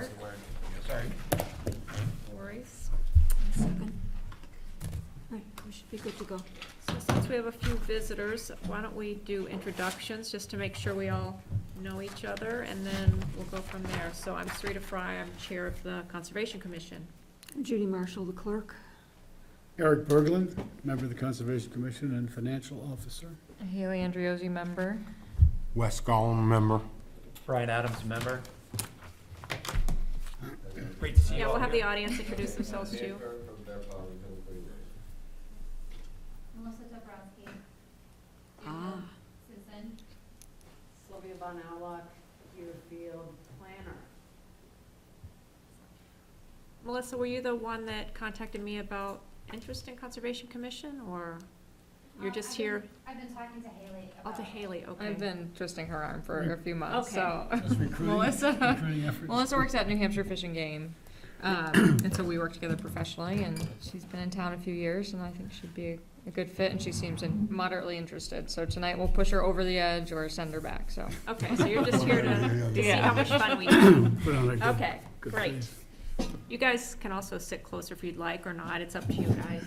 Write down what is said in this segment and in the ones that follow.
start. Sorry. No worries. One second. All right, we should be good to go. So since we have a few visitors, why don't we do introductions, just to make sure we all know each other, and then we'll go from there. So I'm Sarita Fry, I'm Chair of the Conservation Commission. Judy Marshall, the clerk. Eric Berglund, member of the Conservation Commission and financial officer. Haley Andriozzi, member. Wes Gollum, member. Brian Adams, member. Great to see you Yeah, all we'll have here. the audience introduce themselves too. Melissa Dabrowski. Ah. Susan. Sylvia Von Allock, Deerfield planner. Melissa, were you the one that contacted me about interest in Conservation Commission, or you're just here? I've been talking to Haley Oh, about. to Haley, okay. I've been twisting her arm for a few months, Okay. so. That's recruiting, Melissa, recruiting efforts. Melissa works at New Hampshire Fish and Game. And so we work together professionally, and she's been in town a few years, and I think she'd be a good fit, and she seems moderately interested. So tonight we'll push her over the edge or send her back, so. Okay, so you're just here to see Yeah. how much fun we have. Put on a good- Okay, good great. face. You guys can also sit closer if you'd like or not, it's up to you guys.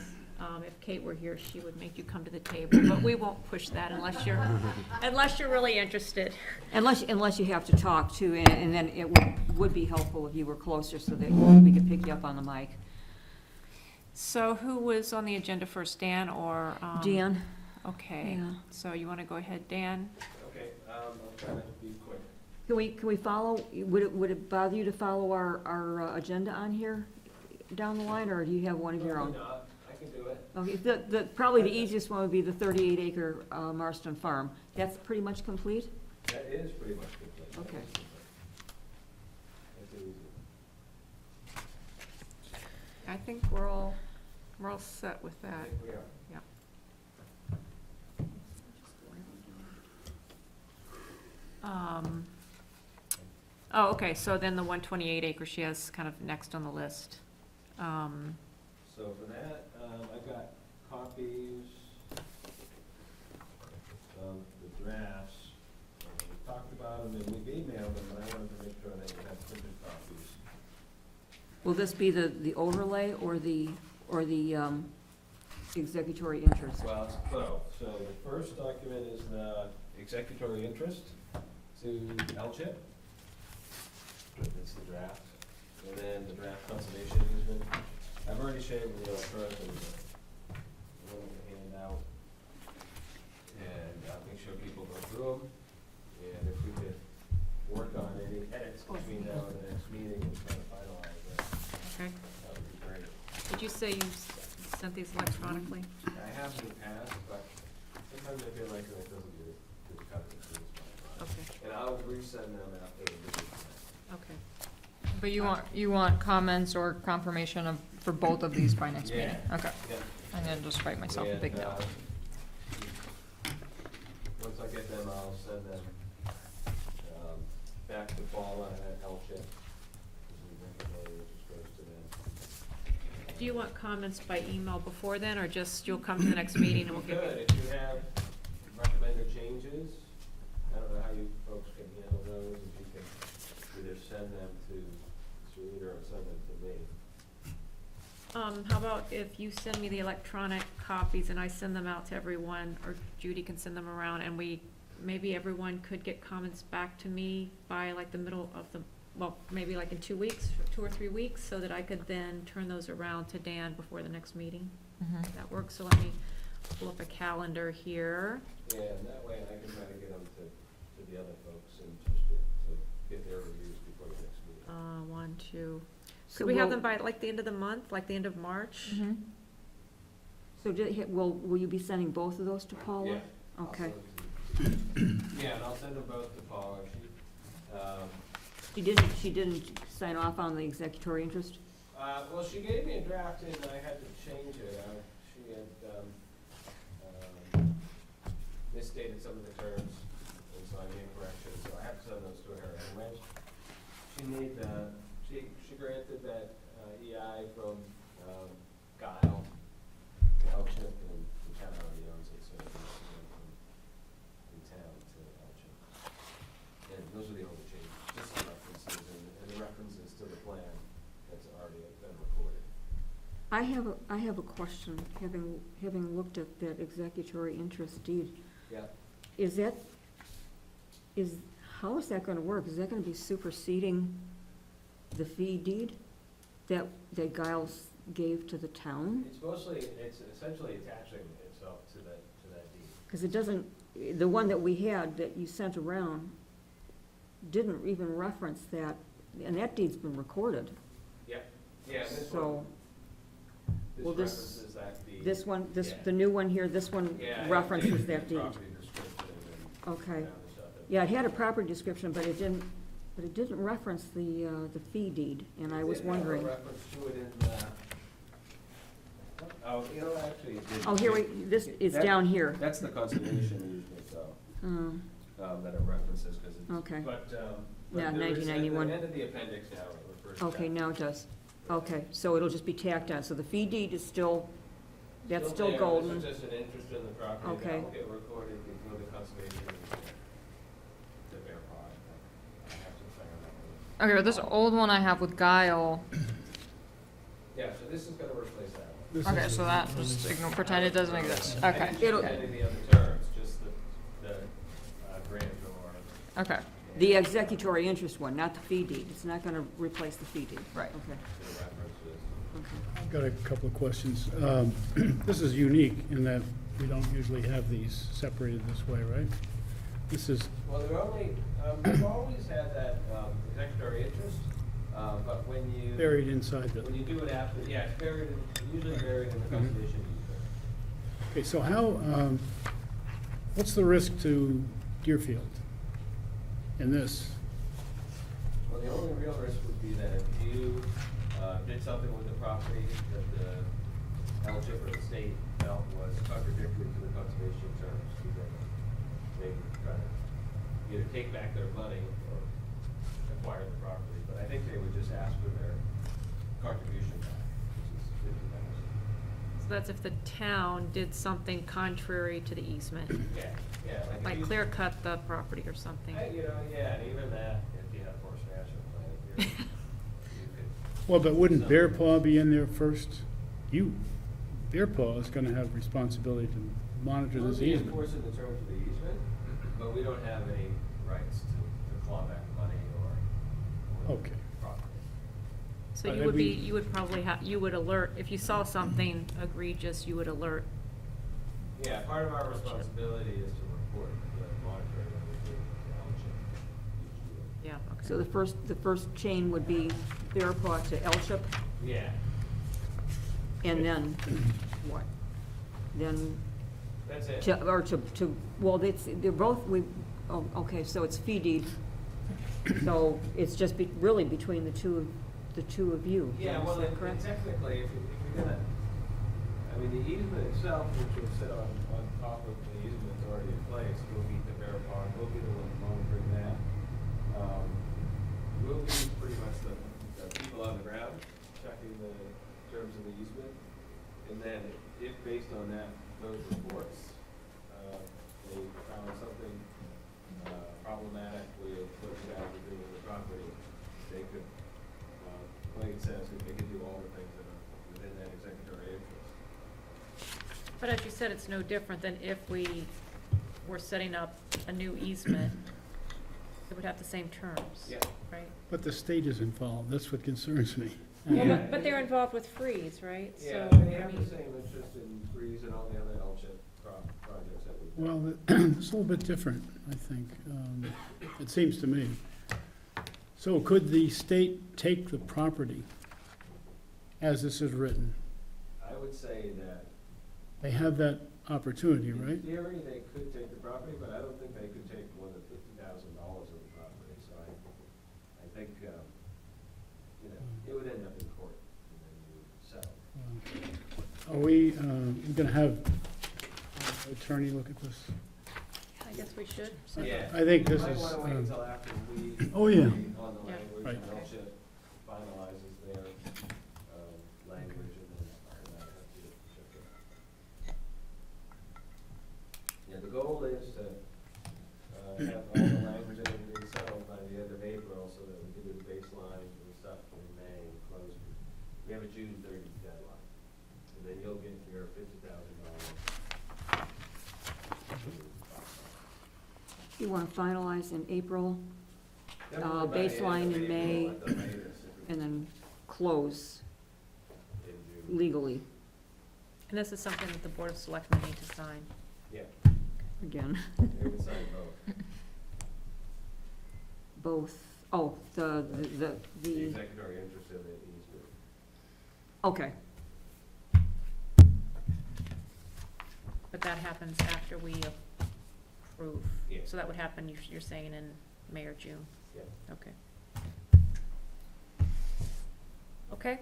If Kate were here, she would make you come to the table, but we won't push that unless you're really interested. Unless you have to talk too, and then it would be helpful if you were closer so that we could pick you up on the mic. So who was on the agenda first, Dan or? Dan? Okay, Yeah. so you want to go ahead, Dan? Okay, I'll try to be quick. Can we follow, would it bother you to follow our agenda on here down the line, or do you have one of your own? Probably not. I can do it. Okay, probably the easiest one would be the 38-acre Marston Farm. That's pretty much complete? That is pretty much complete. Okay. That's easy. I think we're all set with I that. think we are. Oh, okay, so then the 128 acres she has kind of next on the list. So for that, I've got copies of the drafts. We talked about them and we've emailed them, but I wanted to make sure that you have printed copies. Will this be the overlay or the executory interest? Well, it's both. So the first document is the executory interest to LCHIP. It's the draft. And then the draft conservation easement. I've already shared with you first and I'm going to hand out. And I'll make sure people go through them. And if we could work on any edits between now and the next meeting and try to finalize that, Okay. that would be great. Did you say you sent these electronically? I have in the past, but sometimes I feel like it doesn't do the coverage. Okay, And I'll resend them after the meeting. okay. But you want comments or confirmation for both of these by next meeting? Yeah. Okay. Yeah. I'm gonna just write myself a big And, note. once I get them, I'll send them, back to Paula at LCHIP. Do you want comments by email before then, or just you'll come to the next meeting and we'll give Good, you? if you have recommended changes, I don't know how you folks can handle those, if you can either send them to Sarita or send them to me. How about if you send me the electronic copies and I send them out to everyone, or Judy can send them around, and maybe everyone could get comments back to me by like the middle of well, maybe like in 2 weeks, 2 or 3 weeks, so that I could then turn those around to Dan before the next meeting. Mhm. That works, so let me pull up a calendar here. Yeah, and that way I can try to get them to the other folks and just to get their reviews before the next meeting. 1, 2. So Could we have we'll- them by like the end of the month, like the end of March? Mhm. So will you be sending both of those to Paula? Yeah. I'll Okay. send them to you. Yeah, and I'll send them both to Paula. She didn't sign off on the executory interest? Well, she gave me a draft and I had to change it. She had misstated some of the terms, and so I made corrections, so I have to send those to her anyway. She granted that EI from Guile, LCHIP, and the town already owns it, so it's from town to LCHIP. And those are the only changes, just the references and the references to to the plan that's already been recorded. I have a question, having looked at that executory interest deed. Yeah. How is that gonna work? Is that gonna be superseding the fee deed that Giles gave to the town? It's essentially attaching itself to that deed. Because it doesn't, the one that we had that you sent around didn't even reference that, and that deed's been recorded. Yeah, and this So, well, this this- references that deed. this one, Yeah. the new one here, this one Yeah, references it- that deed. Property description and Okay. and stuff. Yeah, it had a property description, but it didn't reference the fee deed, and I was It did have a wondering. reference to it in, actually, it did. Oh, here, this is That- down here. That's the conservation easement, though, that it references, because it's. Okay. But Yeah, there is, at the 1991. end of the appendix now, it refers to Okay, that. now it does. Okay, so it'll just be tacked on, so the fee deed is still, that's still there. golden. This is just an interest in the property that Okay. will get recorded before the conservation easement. The bear pond. I have to say on that one. Okay, but this old one I have with Guile, Yeah, so this is gonna replace that one. This okay, is so the- that, just ignore, pretend it doesn't exist, I okay, didn't It'll- change any of the other terms, just the grantor. okay, The executory interest one, not the fee deed. It's not gonna replace the fee deed. right. Okay, The references. okay. I've got a couple of questions. This is unique in that we don't usually have these separated this way, right? This is, Well, we've always had that executory interest, but when you. buried inside the, When you do it after, yeah, it's buried, usually buried in the conservation easement. okay, so how, what's the risk to Deerfield in this? Well, the only real risk would be that if you did something with the property that the township or the state felt was contradictory to the conservation terms, they would try to either take back their money or acquire the property. But I think they would just ask for their contribution back, which is $50,000. So that's if the town did something contrary to the easement, Yeah, like if you- clear cut the property or something. and even that, if you have forest management plan, you could. Well, but wouldn't Bear Paw be in there first? Bear Paw is gonna have responsibility to monitor We'll this be easement. enforcing the terms of the easement, but we don't have any rights to claw back money or Okay. property. So But you I would be, mean- you would probably have, you would alert, if you saw something egregious, you would alert. Yeah, part of our responsibility is to report the monitoring that we do with the township each year. Yeah, okay. So the first chain would be Bear Paw to Elship, Yeah, and then what? Then that's it. well, they're both, oh, okay, so it's fee deed. So it's just really between the two of you. Yeah, is well, that and correct? technically, if you're gonna, I mean, the easement itself, which will sit on top of the easement that's already in place, will be the Bear Pond, we'll be the one monitoring that. We'll be pretty much the people on the ground checking the terms of the easement. And then if based on those reports, they found something problematic with what you guys are doing with the property, they could, like it says, they could do all the things that are within that executory interest. But as you said, it's no different than if we were setting up a new easement. It would have the same terms, Yeah. right? But the state is involved, that's what concerns me. Well, Yeah. but they're involved with freeze, right? Yeah, So, they I have the mean, same interest in Breeze and all the other L-chip projects that we've done. Well, it's a little bit different, I think. It seems to me. So could the state take the property as this is written? I would say that They have that opportunity, right? in theory, they could take the property, but I don't think they could take more than $50,000 of the property, so I think, it would end up in court, and then you would settle. Are we gonna have attorney look at this? I guess we should. Yeah. I think this You might is, wanna wait until after we. Oh, yeah. agree on the Yeah. language, Right. and L-chip finalizes their, language, and then after that, have to shift it. Yeah, the goal is to, have all the language and everything settled by the end of April, so that we can do the baseline and stuff for have a June 30 deadline, and then you'll get your $50,000. You want to finalize in April, Definitely by the end of baseline in April May, at the latest, if we- and then close in June. legally, And this is something that the Board of Selectmen need to sign. Yeah, again. they would sign both. Both, oh, The executory interest in the easement. okay, But that happens after we approve. Yeah. So that would happen, you're saying in May or June? Yeah. Okay. Okay.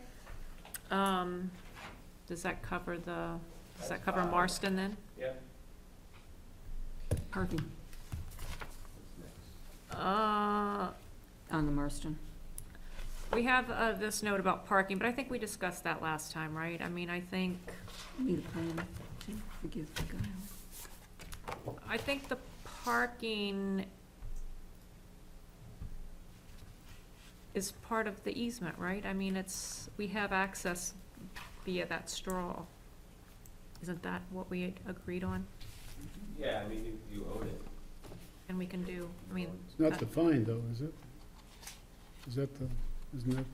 Does that cover does That's that cover fine. Marston then? Yeah. parking What's next? on the Marston. We have, this note about parking, but I think we discussed that last time, right? I mean, I think, Need a plan to forgive the guy. I think the parking is part of the easement, right? I mean, we have access via that straw. Isn't that what we had agreed on? Yeah, I mean, you own it. And we can do, I mean, It's not defined though, is it? Is that isn't that,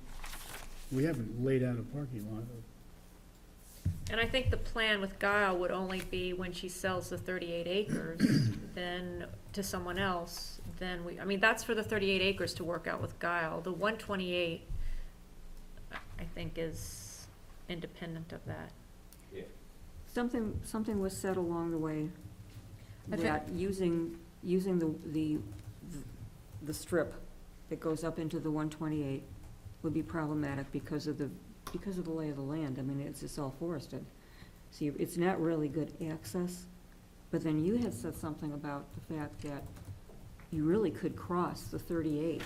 we haven't laid out a parking lot. and I think the plan with Guile would only be when she sells the 38 acres, then to someone else, then I mean, that's for the 38 acres to work out with Guile. The 128, I think, is independent of that. Yeah. Something was said along the way I think- that using the strip that goes up into the 128 would be problematic because of the lay of the land. I mean, it's just all forested. See, it's not really good access, but then you had said something about the fact that you really could cross the 38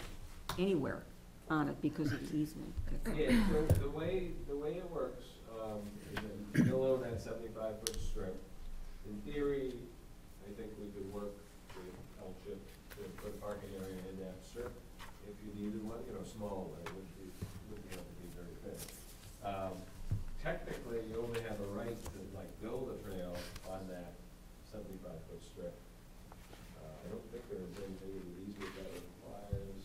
anywhere on it because of the easement. Yeah, so the way it works, is that you'll own that 75-foot strip. In theory, I think we could work with Township to put a parking area in that strip if you needed one, small one, it wouldn't be able to be very big. Technically, you only have a right to build a trail on that 75-foot strip. I don't think there's anything in the easement that requires,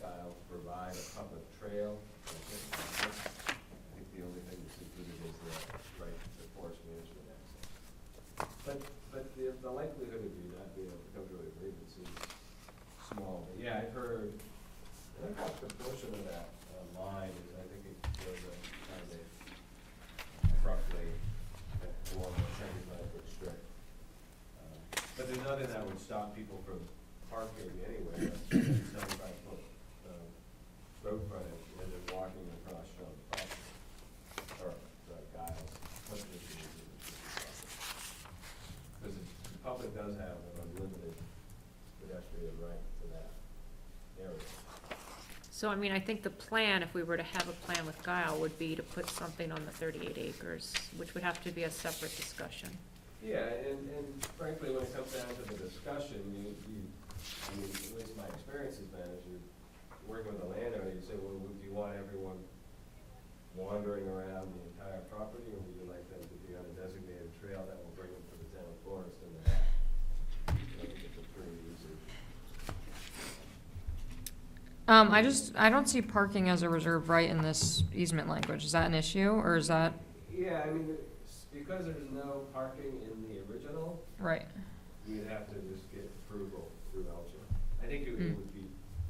Kyle to provide a public trail. I think the only thing that's included is the right to forest management access. But the likelihood of you not being able to come to an agreement seems small. But yeah, I've heard, I think that's the portion of that line is, I think it goes kind of abruptly along the 75-foot strip. But there's nothing that would stop people from parking anywhere, 75-foot road frontage, and then walking across from the property, or Giles. Because the public does have an unlimited pedestrian right to that area. So, I mean, I think the plan, if we were to have a plan with Guile, would be to put something on the 38 acres, which would have to be a separate discussion. Yeah, and frankly, when it comes down to the discussion, I mean, at least my experience has been, as you're working with a landowner, you say, well, do you want everyone wandering around the entire property, or would you like them to be on a designated trail that will bring them to the town forest and the back? I think it's a pretty easy. I don't see parking as a reserved right in this easement language. Is that an issue, or is that, Yeah, I mean, because there's no parking in the original, right? you'd have to just get approval through Elgin. I think it Mm.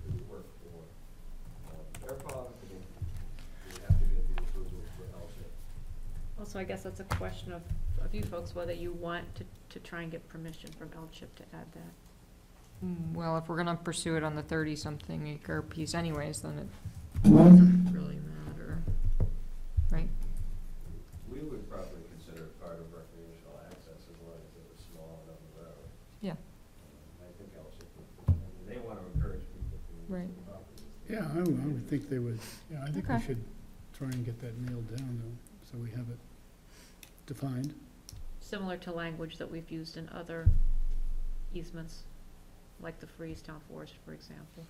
would work for AirPod, you'd have to get the approval for Elgin. Also, I guess that's a question of you folks, whether you want to try and get permission from L-Chip to add that. Well, if we're gonna pursue it on the 30-something acre piece anyways, then it doesn't really matter, right? We would probably consider it part of recreational access as long as it was small enough the road. Yeah. I think Elgin, I mean, they want to encourage people to use Right. the properties. Yeah, I would think they would, I think we Okay. should try and get that nailed down though, so we have it defined. Similar to language that we've used in other easements, like the Freeze Town Forest, for example.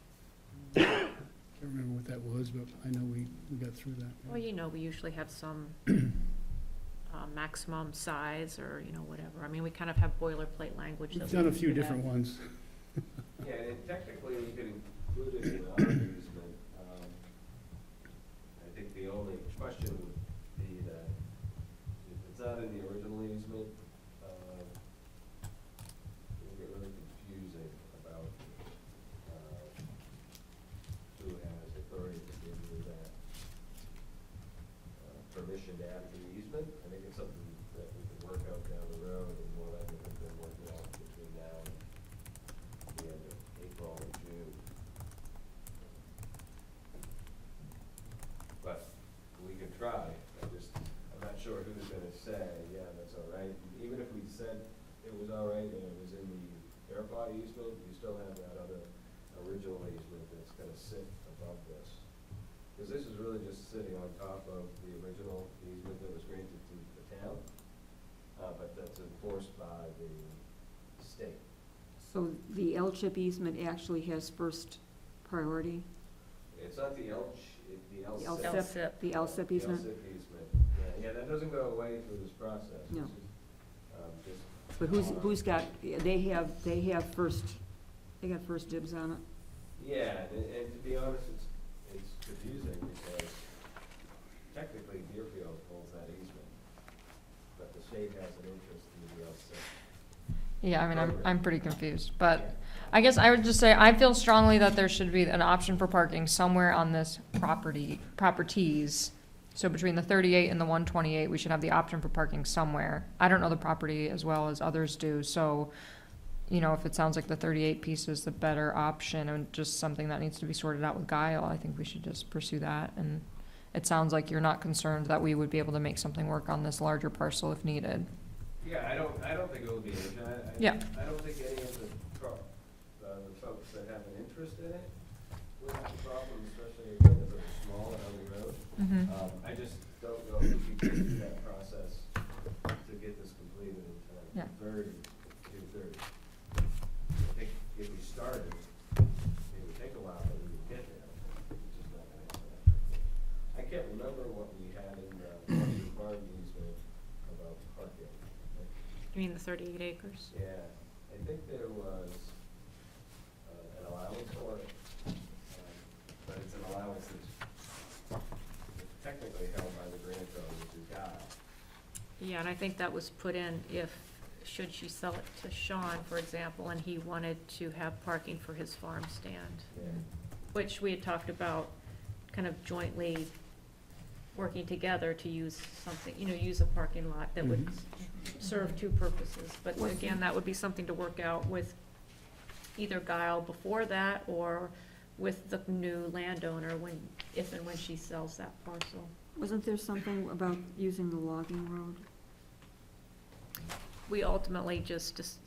Can't remember what that that was, but I know we got through that. Well, you know, we usually have some maximum size or, you know, whatever. I mean, we kind of have boilerplate language. We've that we done a do few that. different ones. Yeah, and technically, you could include it in our easement. I think the only question would be that if it's not in the original easement, it'll get really confusing about who has authority to give you that permission to add to the easement. I think it's something that we can work out down the road, and more likely we've been working out between now and the end of April or June. But we can try. I'm not sure who's gonna say, yeah, that's all right. Even if we said it was all right and it was in the Fairpot easement, you still have that other original easement that's gonna sit above this. Because this is really just sitting on top of the original easement that was granted to the town, but that's enforced by the state. So the L-chip easement actually has first priority? It's not the the The LSIP. LSIP. The L-chip easement? The LSIP easement. Yeah, that doesn't go away through this process. No. This is, just. But who's got, they have first, they got first dibs on it? Yeah, and to be honest, it's confusing because technically Deerfield holds that easement, but the state has an interest in the LSIP. Yeah, I mean, I'm pretty confused, but I guess I would just say, I feel strongly that there should be an option for parking somewhere on this properties. So between the 38 and the 128, we should have the option for parking somewhere. I don't know the property as well as others do, so, you know, if it sounds like the 38 piece is the better option and just something that needs to be sorted out with Guile, I think we should just pursue that. And it sounds like you're not concerned that we would be able to make something work on this larger parcel if needed. Yeah, I don't think it will be an issue. Yeah. I don't think any of the folks that have an interest in it will have a problem, especially if it's small and on the road. I just don't know if we can get through that process to get this completed in time. Yeah. June 30. I think if we started, it would take a while, but we would get there. It's just not gonna happen that quickly. I can't remember what we had in the Washington Farm easement about parking. You mean the 38 acres? Yeah, I think there was an allowance for it, but it's an allowance that's technically held by the grantor, which is God. Yeah, and I think that was put in if, should she sell it to Sean, for example, and he wanted to have parking for his farm stand, Yeah. which we had talked about kind of jointly working together to use something, you know, use a parking lot that would serve two purposes. But What's again, that would be something to work out with either Guile before that or with the new landowner when, if and when she sells that parcel. Wasn't there something about using the logging road? We ultimately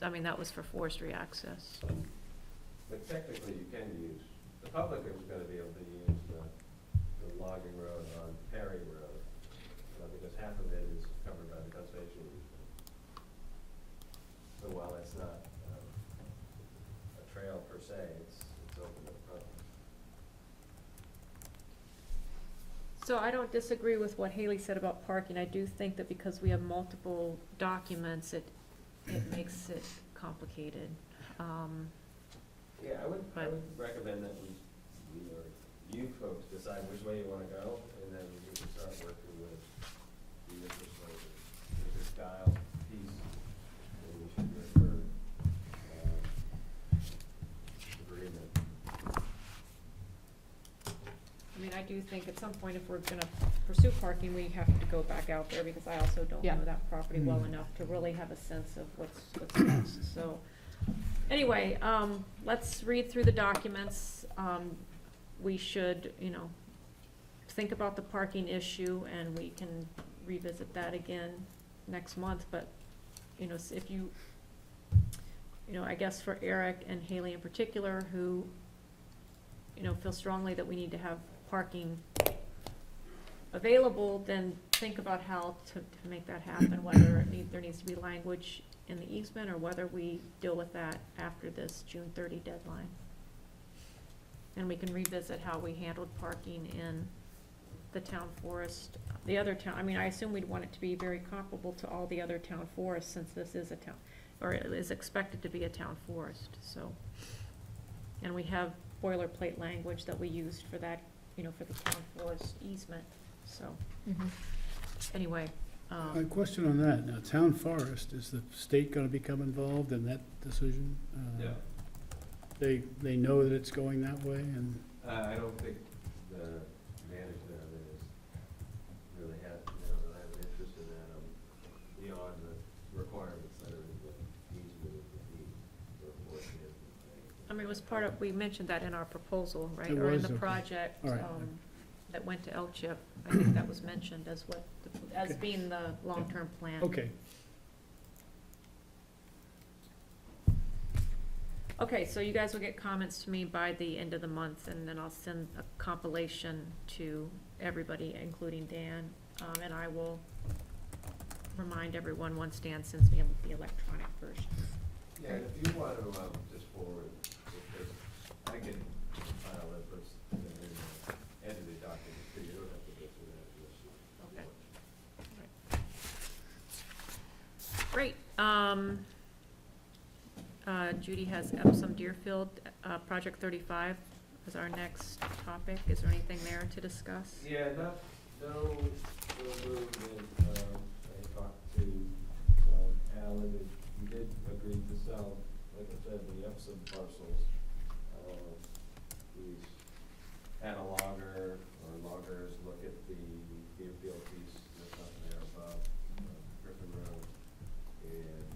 I mean, that was for forestry access. But technically, you can use, the public is gonna be able to use the logging road on Perry Road, because half of it is covered by the conservation easement. So while it's not a trail per se, it's open to the public. So I don't disagree with what Haley said about parking. I do think that because we have multiple documents, it makes it complicated. Yeah, I would But- recommend that we, or you folks decide which way you wanna go, and then we can start working with the legislators. With this Guile piece, and we should get her, agreement. I mean, I do think at some point, if we're gonna pursue parking, we have to go back out there, because I also don't Yeah. know that property well enough to really have a sense of what's best, so. Anyway, let's read through the documents. We should, you know, think about the parking issue, and we can revisit that again next month, but, you know, if you know, I guess for Eric and Haley in particular, who, you know, feel strongly that we need to have parking available, then think about how to make that happen, whether there needs to be language in the easement, or whether we deal with that after this June 30 deadline. And we can revisit how we handled parking in the town forest, the other town, I mean, I assume we'd want it to be very comparable to all the other town forests, since this is a town, or it is expected to be a town forest, so. And we have boilerplate language that we used for that, you know, for the town forest easement, so, Mhm. anyway. A question on that. Now, town forest, is the state gonna become involved in that decision? Yeah. They know that it's going that way, and, I don't think the management of it is really don't have an interest in that, beyond the requirements that are in the easement of the deed, or forest management. I mean, it was part of, we mentioned that in our proposal, right, It or in was, the okay. project, All right. that went to LCHIP, I think that was mentioned as what, as Okay. being the long-term plan. okay. Okay, so you guys will get comments to me by the end of the month, and then I'll send a compilation to everybody, including Dan, and I will remind everyone once Dan sends me the electronic version. Yeah, and if you want to, just forward, because I can file it first, and then edit the document, so you don't have to go through that. Okay. Great. Judy has Epsom Deerfield, Project 35 is our next topic. Is there anything there to discuss? Yeah, no movement, I talked to, Alan, and he did agree to sell, like I said, the Epsom parcels. He's had a logger, or loggers look at the Deerfield piece that's up there above, Griffin Road, and,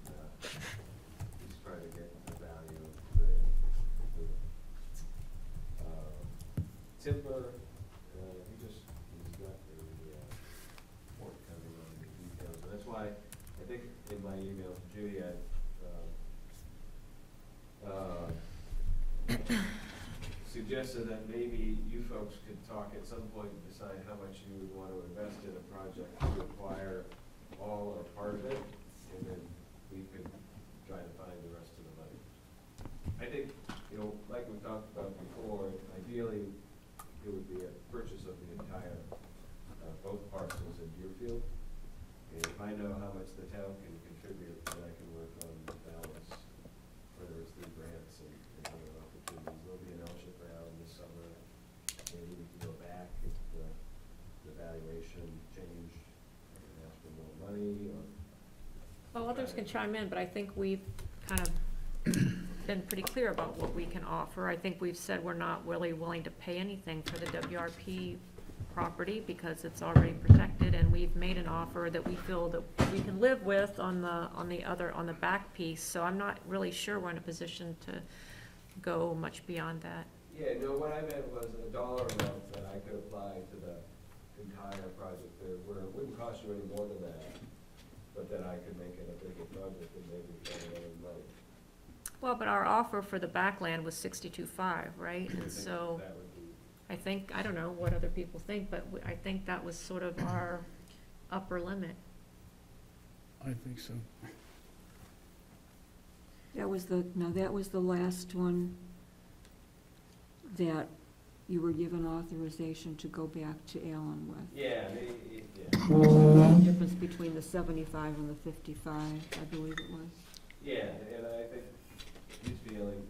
he's trying to get the value of the timber. He's got the, forthcoming on the details, and that's why I think in my email to Judy, I, suggested that maybe you folks could talk at some point and decide how much you would want to invest in a project to acquire all or part of it, and then we could try to find the rest of the money. I think, you know, like we talked about before, ideally, it would be a purchase of the entire, both parcels in Deerfield. And if I know how much the town can contribute, then I can work on the balance, whether it's through grants and other opportunities. There'll be an LCHIP round this summer. Maybe we can go back if the valuation changed and ask for more money, or. Well, others can chime in, but I think we've kind of been pretty clear about what we can offer. I think we've said we're not really willing to pay anything for the WRP property because it's already protected, and we've made an offer that we feel that we can live with on the back piece. So I'm not really sure we're in a position to go much beyond that. Yeah, no, what I meant was a dollar amount that I could apply to the entire project there, where it wouldn't cost you any more than that, but that I could make it a bigger project and maybe get any money. Well, but our offer for the backland was 62.5, right? I And think so that would be. I think, I don't know what other people think, but I think that was sort of our upper limit. I think so. That was the last one that you were given authorization to go back to Alan with. Yeah, The difference between the 75 and the 55, I believe it was. yeah, and I think he's feeling,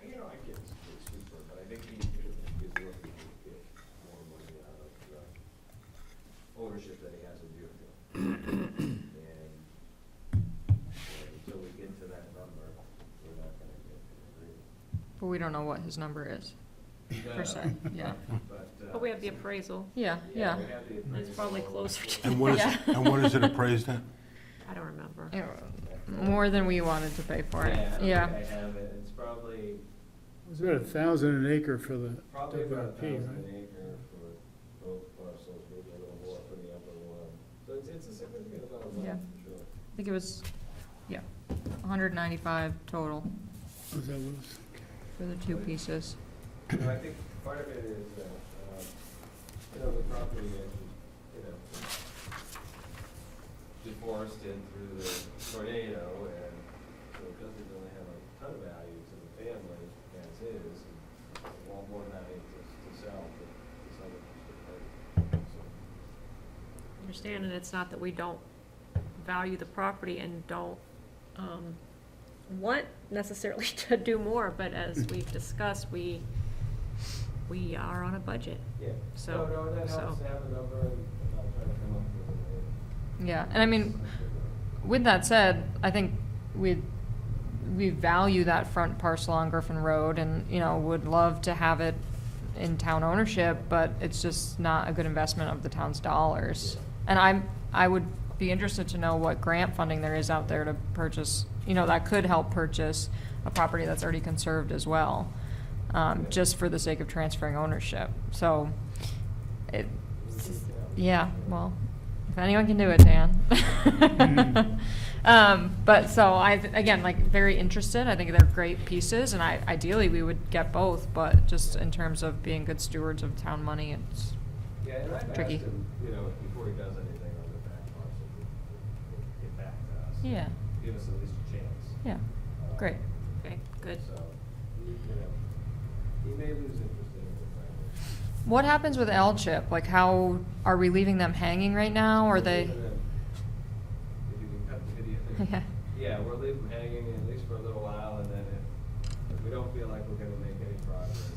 you know, I can't speak for him, but I think he's looking to get more money out of the ownership that he has in Deerfield. And until we get to that number, we're not gonna get an agreement. But we don't know what his number is, per se, yeah. But we have the appraisal. Yeah, yeah. we have the It's appraisal. probably closer to, And what is, Yeah. and what is it appraised at? I don't remember. More than we wanted to pay for it, Yeah, I don't yeah. think I have it, it's probably It was about 1,000 an acre for the probably about WRP, 1,000 right? an acre for both parcels, maybe a little more for the upper one. So it's a significant amount of money, Yeah. for sure. I think it was, 195 total Was that was? for the two pieces. You know, I think part of it is that, you know, the property is, you know, deforested through the tornado, and so it doesn't really have a ton of value to the family as is. And a lot more understand, and it's not that we don't value the property and don't, want necessarily to do more, but as we've discussed, we are on a budget. Yeah. So- No, that so- helps to have a number and I'll try to come up with a. Yeah, and I mean, with that said, I think we value that front parcel on Griffin Road and, you know, would love to have it in town ownership, but it's just not a good investment of the town's dollars. And I would be interested to know what grant funding there is out there to purchase, you know, that could help purchase a property that's already conserved as well, just for the sake of transferring ownership. So, yeah, well, if anyone can do it, Dan. But so again, like, very interested. I think they're great pieces, and ideally we would get both, but just in terms of being good stewards of town money, it's Yeah, and I've asked tricky. him, you know, before he does anything on the back parcel, to get back to us. Yeah. Give us at least a chance. Yeah, great. Okay, good. So, you know, he may lose interest in it, frankly. What happens with L-Chip? Like, how, are we leaving them hanging right now, or they? If you can cut the video. Yeah. Yeah, we'll leave them hanging at least for a little while, and then if we don't feel like we're gonna make any progress,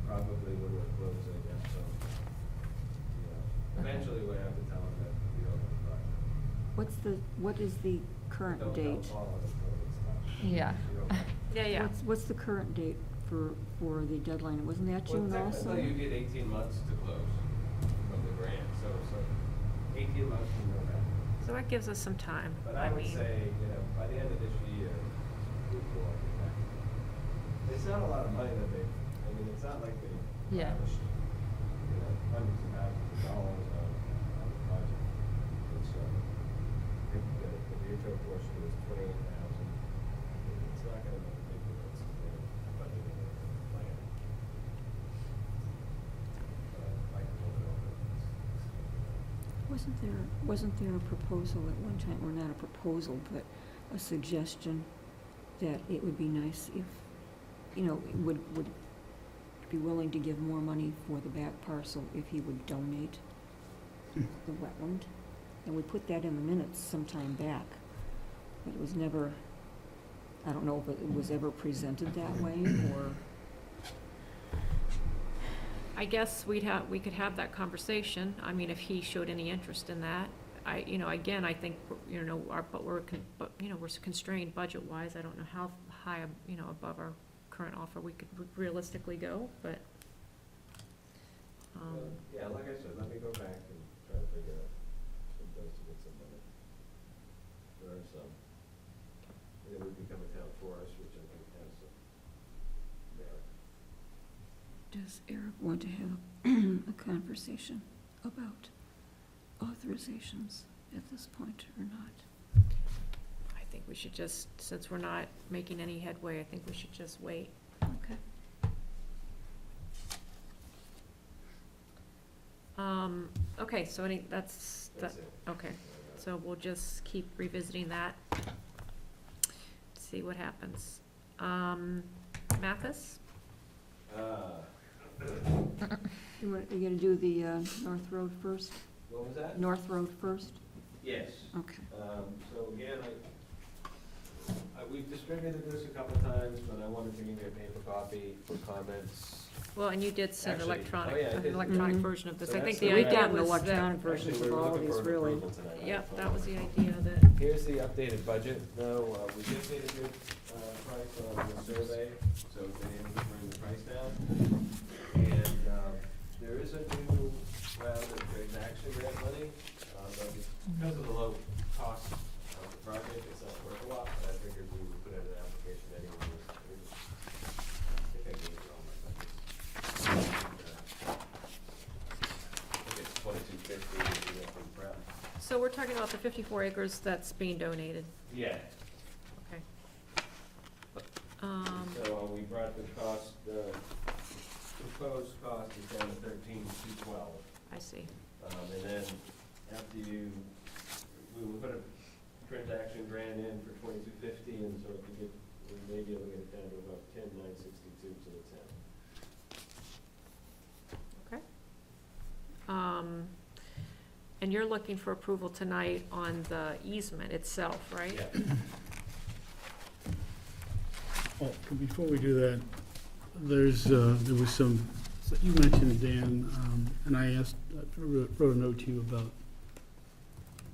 probably we'll close it again, so. You know, eventually we'll have to tell them that we don't have a project. What is the current Don't date? tell Paul until it's done. Yeah. You don't- Yeah. What's the current date for the deadline? Wasn't that June Well, also? technically, you get 18 months to close from the grant, so 18 months from November. So that gives us some time. But I would mean, say, you know, by the end of this year, we will get back. It's not a lot of money that I mean, it's not like they Yeah. lavished, you know, hundreds of thousands of dollars on the project. It's, I think the veto portion was 28,000. It's not gonna make a big difference to their budget and their plan. Like a little bit over. Wasn't there a proposal at one time, or not a proposal, but a suggestion that it would be nice if, you know, would be willing to give more money for the back parcel if he would donate the wetland? And we put that in the minutes sometime back, but it was never, I don't know if it was ever presented that way, or, I guess we could have that conversation. I mean, if he showed any interest in that. Again, I think, you know, we're constrained budget-wise. I don't know how high, above our current offer we could realistically go, but, Yeah, like I said, let me go back and try to figure out some place to get some money. There are some. And it would become a town forest, which I think has some merit. does Eric want to have a conversation about authorizations at this point or not? I think we should just, since we're not making any headway, I think we should just wait. Okay. Okay, so that's, That's it. okay, so we'll just keep revisiting that. See what happens. Mathis? You gonna do the North Road first? What was that? North Road first? Yes. Okay. So again, we've distributed this a couple of times, but I wanted to give you a paper copy for comments. Well, and you did send Actually, electronic, oh, yeah, I an did. electronic Mhm. version of this. So I think that's the the idea draft. We've gotten was that, electronic versions Actually, of we're all of looking these, for an really. approval tonight. yep, that was the idea that, Here's the updated budget. Now, we did get a good price on the survey, so we've been able to bring the price down. And there is a new round of transaction grant money, but because of the low cost of the project, it's not worth a lot, but I figured we would put in an application anyway. I think I gave you all my budgets. I think it's 2250, you know, from prep. so we're talking about the 54 acres that's being donated, Yeah. okay. So we brought the cost, proposed cost is down to 13,212. I see, And then after we will put a transaction grant in for 2250, and so we may be able to get it down to about 10,962 to the town. okay. And And you're looking for approval tonight on the easement itself, right? Yeah. Oh, before we do that, there was some, you mentioned, Dan, and I wrote a note to you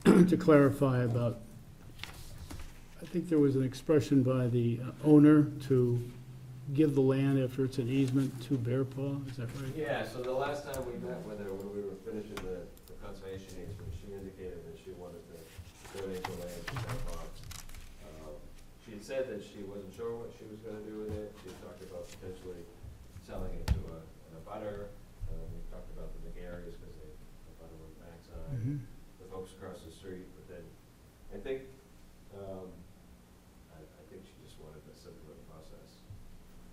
about, to clarify about, I think there was an expression by the owner to give the land after it's an easement to Bear Paw, is that right? Yeah, so the last time we met with her, when we were finishing the conservation easement, she indicated that she wanted to donate the land to that lot. She had said that she wasn't sure what she was gonna do with it. She had talked about potentially selling it to a butter. We talked about the McGarrys, because they, the butter on the backside, Mhm. the folks across the street, but then, I think, I think she just wanted a simpler process.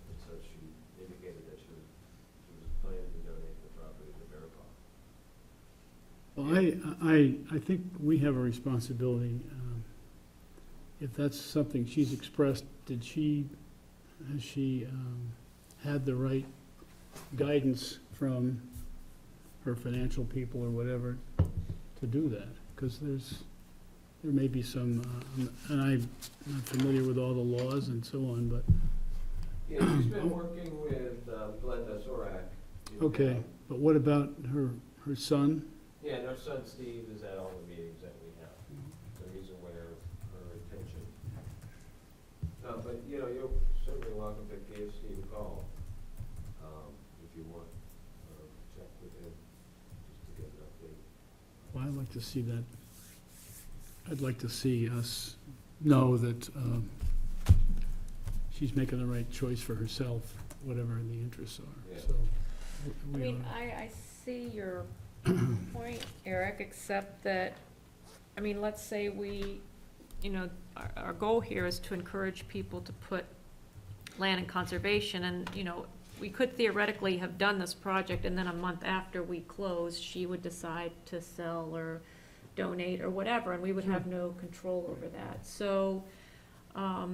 And so she indicated that she was planning to donate the property to Bear Paw. Well, I think we have a responsibility, if that's something she's expressed, has she had the right guidance from her financial people or whatever to do that? Because there may be some, and I'm not familiar with all the laws and so on, but, Yeah, she's been working with Glenda Sorak. okay. But what about her son? Yeah, and her son Steve is at all the meetings that we have, so he's aware of her intention. But, you know, you're certainly welcome to give Steve a call, if you want, check with him, just to get an update. Well, I'd like to see that. I'd like to see us know that she's making the right choice for herself, whatever the interests are, Yeah. so. I we mean, oughta- I see your point, Eric, except that, I mean, let's say we, you know, our goal here is to encourage people to put land in conservation, and, you know, we could theoretically have done this project, and then a month after we closed, she would decide to sell or donate or whatever, and we would have no control over that. So, I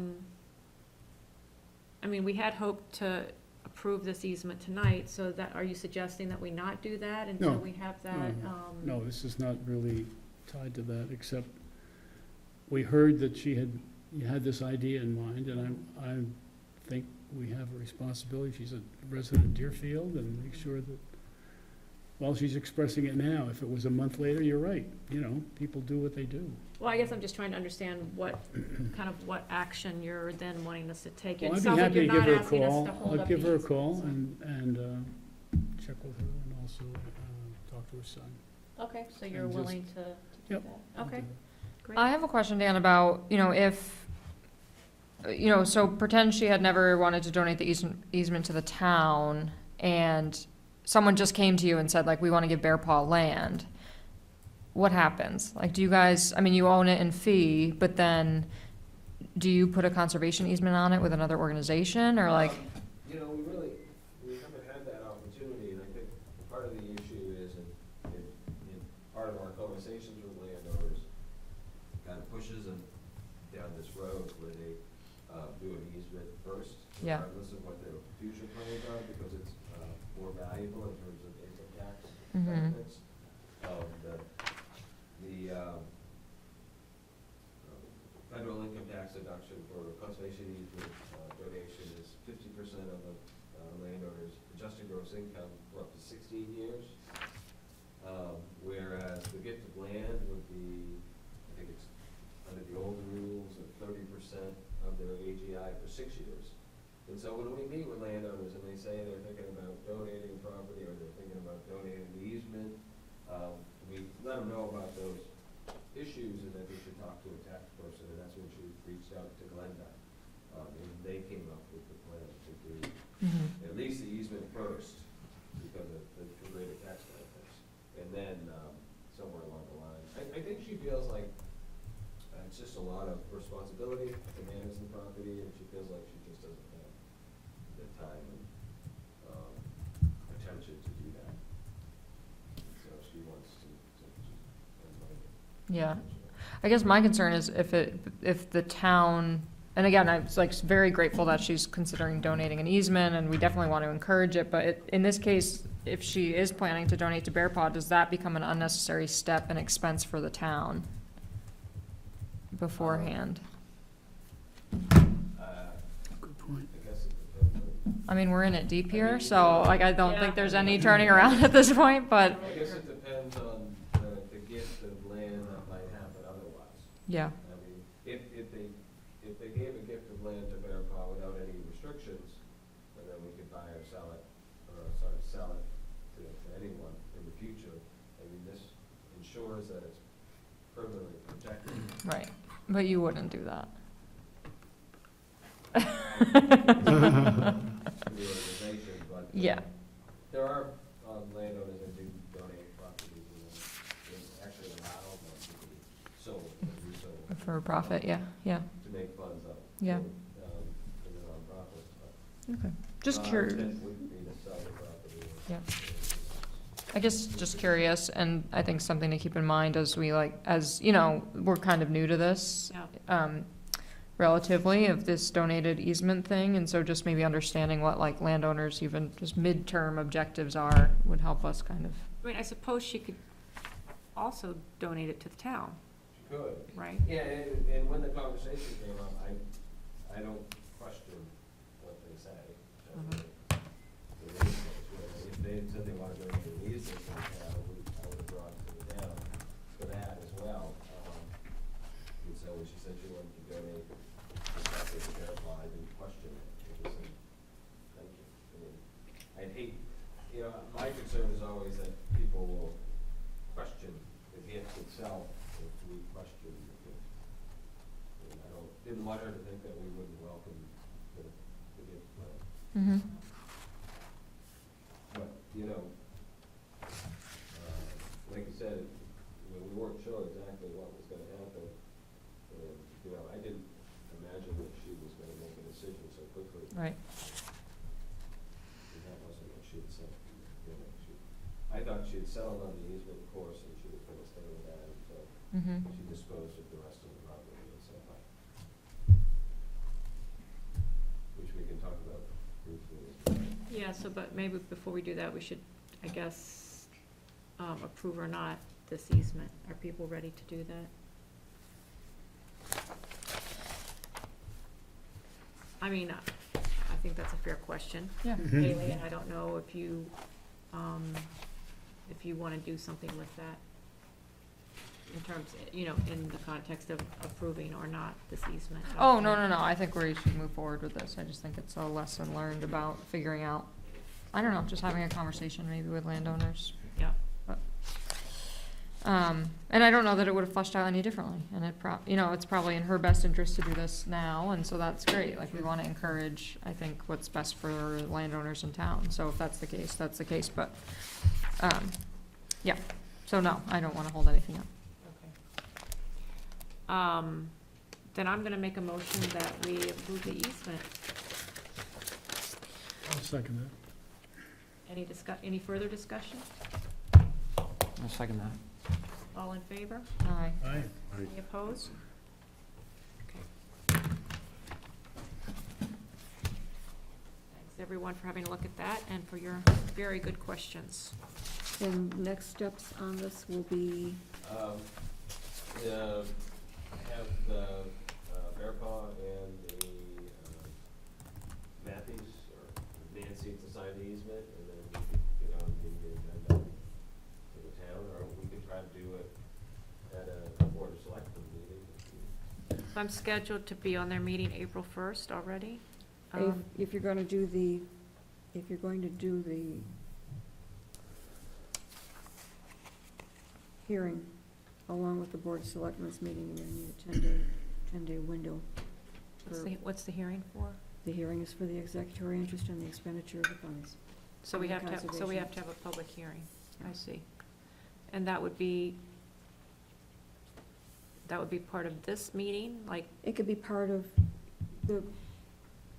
mean, we had hoped to approve this easement tonight, so that, are you suggesting that we not do that until No. we have that? No, this is not really tied to that, except we heard that you had this idea in mind, and I think we have a responsibility. She's a resident of Deerfield, and make sure that, well, she's expressing it now. If it was a month later, you're right, you know, people do what they do. Well, I guess I'm just trying to understand what, kind of what action you're then wanting us to take. Well, It I'd be sounds like happy to you're give not her a asking us call. to hold I'll up give the her a easement. call and check with her and also talk to her son. Okay, so you're and just- willing to do Yep. that? Okay, great. I have a question, Dan, about, you know, if, you know, so pretend she had never wanted to donate the easement to the town, and someone just came to you and said, like, we want to give Bear Paw land. What happens? Like, do you guys, I mean, you own it in fee, but then do you put a conservation easement on it with another organization, or like? You know, we haven't had that opportunity, and I think part of the issue is in part of our conversations with landowners, kind of pushes them down this road where they, do an easement first. Yeah. Regardless of what their future plans are, because it's, more valuable in terms of income tax Mhm. benefits. Federal income tax deduction for conservation easement donation is 50% of the landowner's adjusted gross income for up to 16 years. Whereas the gift of land would be, I think it's under the old rules, of 30% of their AGI for 6 years. And so when we meet with landowners and they say they're thinking about donating property or they're thinking about donating the easement, we let them know about those issues and that they should talk to a tax person, and that's when she reached out to Glenda. And they came up with the plan to do at least the easement first because of the greater tax benefits. And then, somewhere along the line, I think she feels like it's just a lot of responsibility to manage the property, and she feels like she just doesn't have the time and, attention to do that. So she wants to Yeah. I guess my concern is if the town, and again, I'm like very grateful that she's considering donating an easement, and we definitely want to encourage it, but in this case, if she is planning to donate to Bear Paw, does that become an unnecessary step and expense for the town beforehand? Good point. I guess it depends on. I mean, we're in it deep here, so like, I don't think there's any turning around at this point, but, I guess it depends on the gift of land that might happen otherwise. yeah, I mean, if they gave a gift of land to Bear Paw without any restrictions, and then we could buy or sell it, sell it to anyone in the future, I mean, this ensures that it's permanently protected. right, but you wouldn't do that. To the organization, but. Yeah. There are landowners that do donate property, and actually allow them to be sold, and resold. For a profit, yeah, yeah, To make funds up. Yeah. For the nonprofits, but. okay, just Our curious. intent wouldn't be to sell the property. Yeah. I guess just curious, and I think something to keep in mind as we as, you know, we're kind of new to this. Yeah. Relatively of this donated easement thing, and so just maybe understanding what like landowners even just midterm objectives are would help us kind of, I mean, I suppose she could also donate it to the town, She could. right? Yeah, and when the conversation came up, I don't question what they say. Mhm. If they said they wanted to donate an easement to the town, I would have brought it to the town for that as well. And so when she said she wanted to donate the property to Bear Paw, I didn't question it. I just said, thank you. I mean, I'd hate, my concern is always that people will question the gift itself if we question the gift. And didn't want her to think that we wouldn't welcome the gift. mm-hmm, But, like you said, we weren't sure exactly what was gonna happen. And, I didn't imagine that she was gonna make a decision so quickly. right, And that wasn't what she had said. I thought she had settled on the easement course and she was gonna stay with that until mm-hmm, she disposed of the rest of the property and so on. Which we can talk about briefly as well. Yeah, so, but maybe before we do that, we should, I guess, approve or not this easement. Are people ready to do that? I mean, I think that's a fair question, yeah. Haley, and I don't know if you wanna do something with that in terms, in the context of approving or not this easement. Oh, no, I think we should move forward with this, I just think it's a lesson learned about figuring out, I don't know, just having a conversation maybe with landowners. Yeah. But, and I don't know that it would have fleshed out any differently, and it's probably in her best interest to do this now, and so that's great, like, we wanna encourage, I think, what's best for landowners in town, so if that's the case, that's the case, but, yeah, so no, I don't wanna hold anything up. Okay. Then I'm gonna make a motion that we approve the easement. I'll second that. Any further discussion? I'll second that. All in favor? Aye. Aye. Any opposed? Okay. Thanks, everyone, for having a look at that and for your very good questions. And next steps on this will be, Have the Bear Paw and the Matthews or Nancy to sign the easement, and then we could get on the agenda for the town, or we could try to do it at a Board of Selectmen meeting. So I'm scheduled to be on their meeting April 1st already. if you're going to do the hearing along with the Board of Selectmen's meeting, you're going to need a 10-day window. What's the hearing for? The hearing is for the executory interest and the expenditure of the funds. So we And have to have, conservation. a public hearing. I see. And that would be part of this meeting, like, It could be part of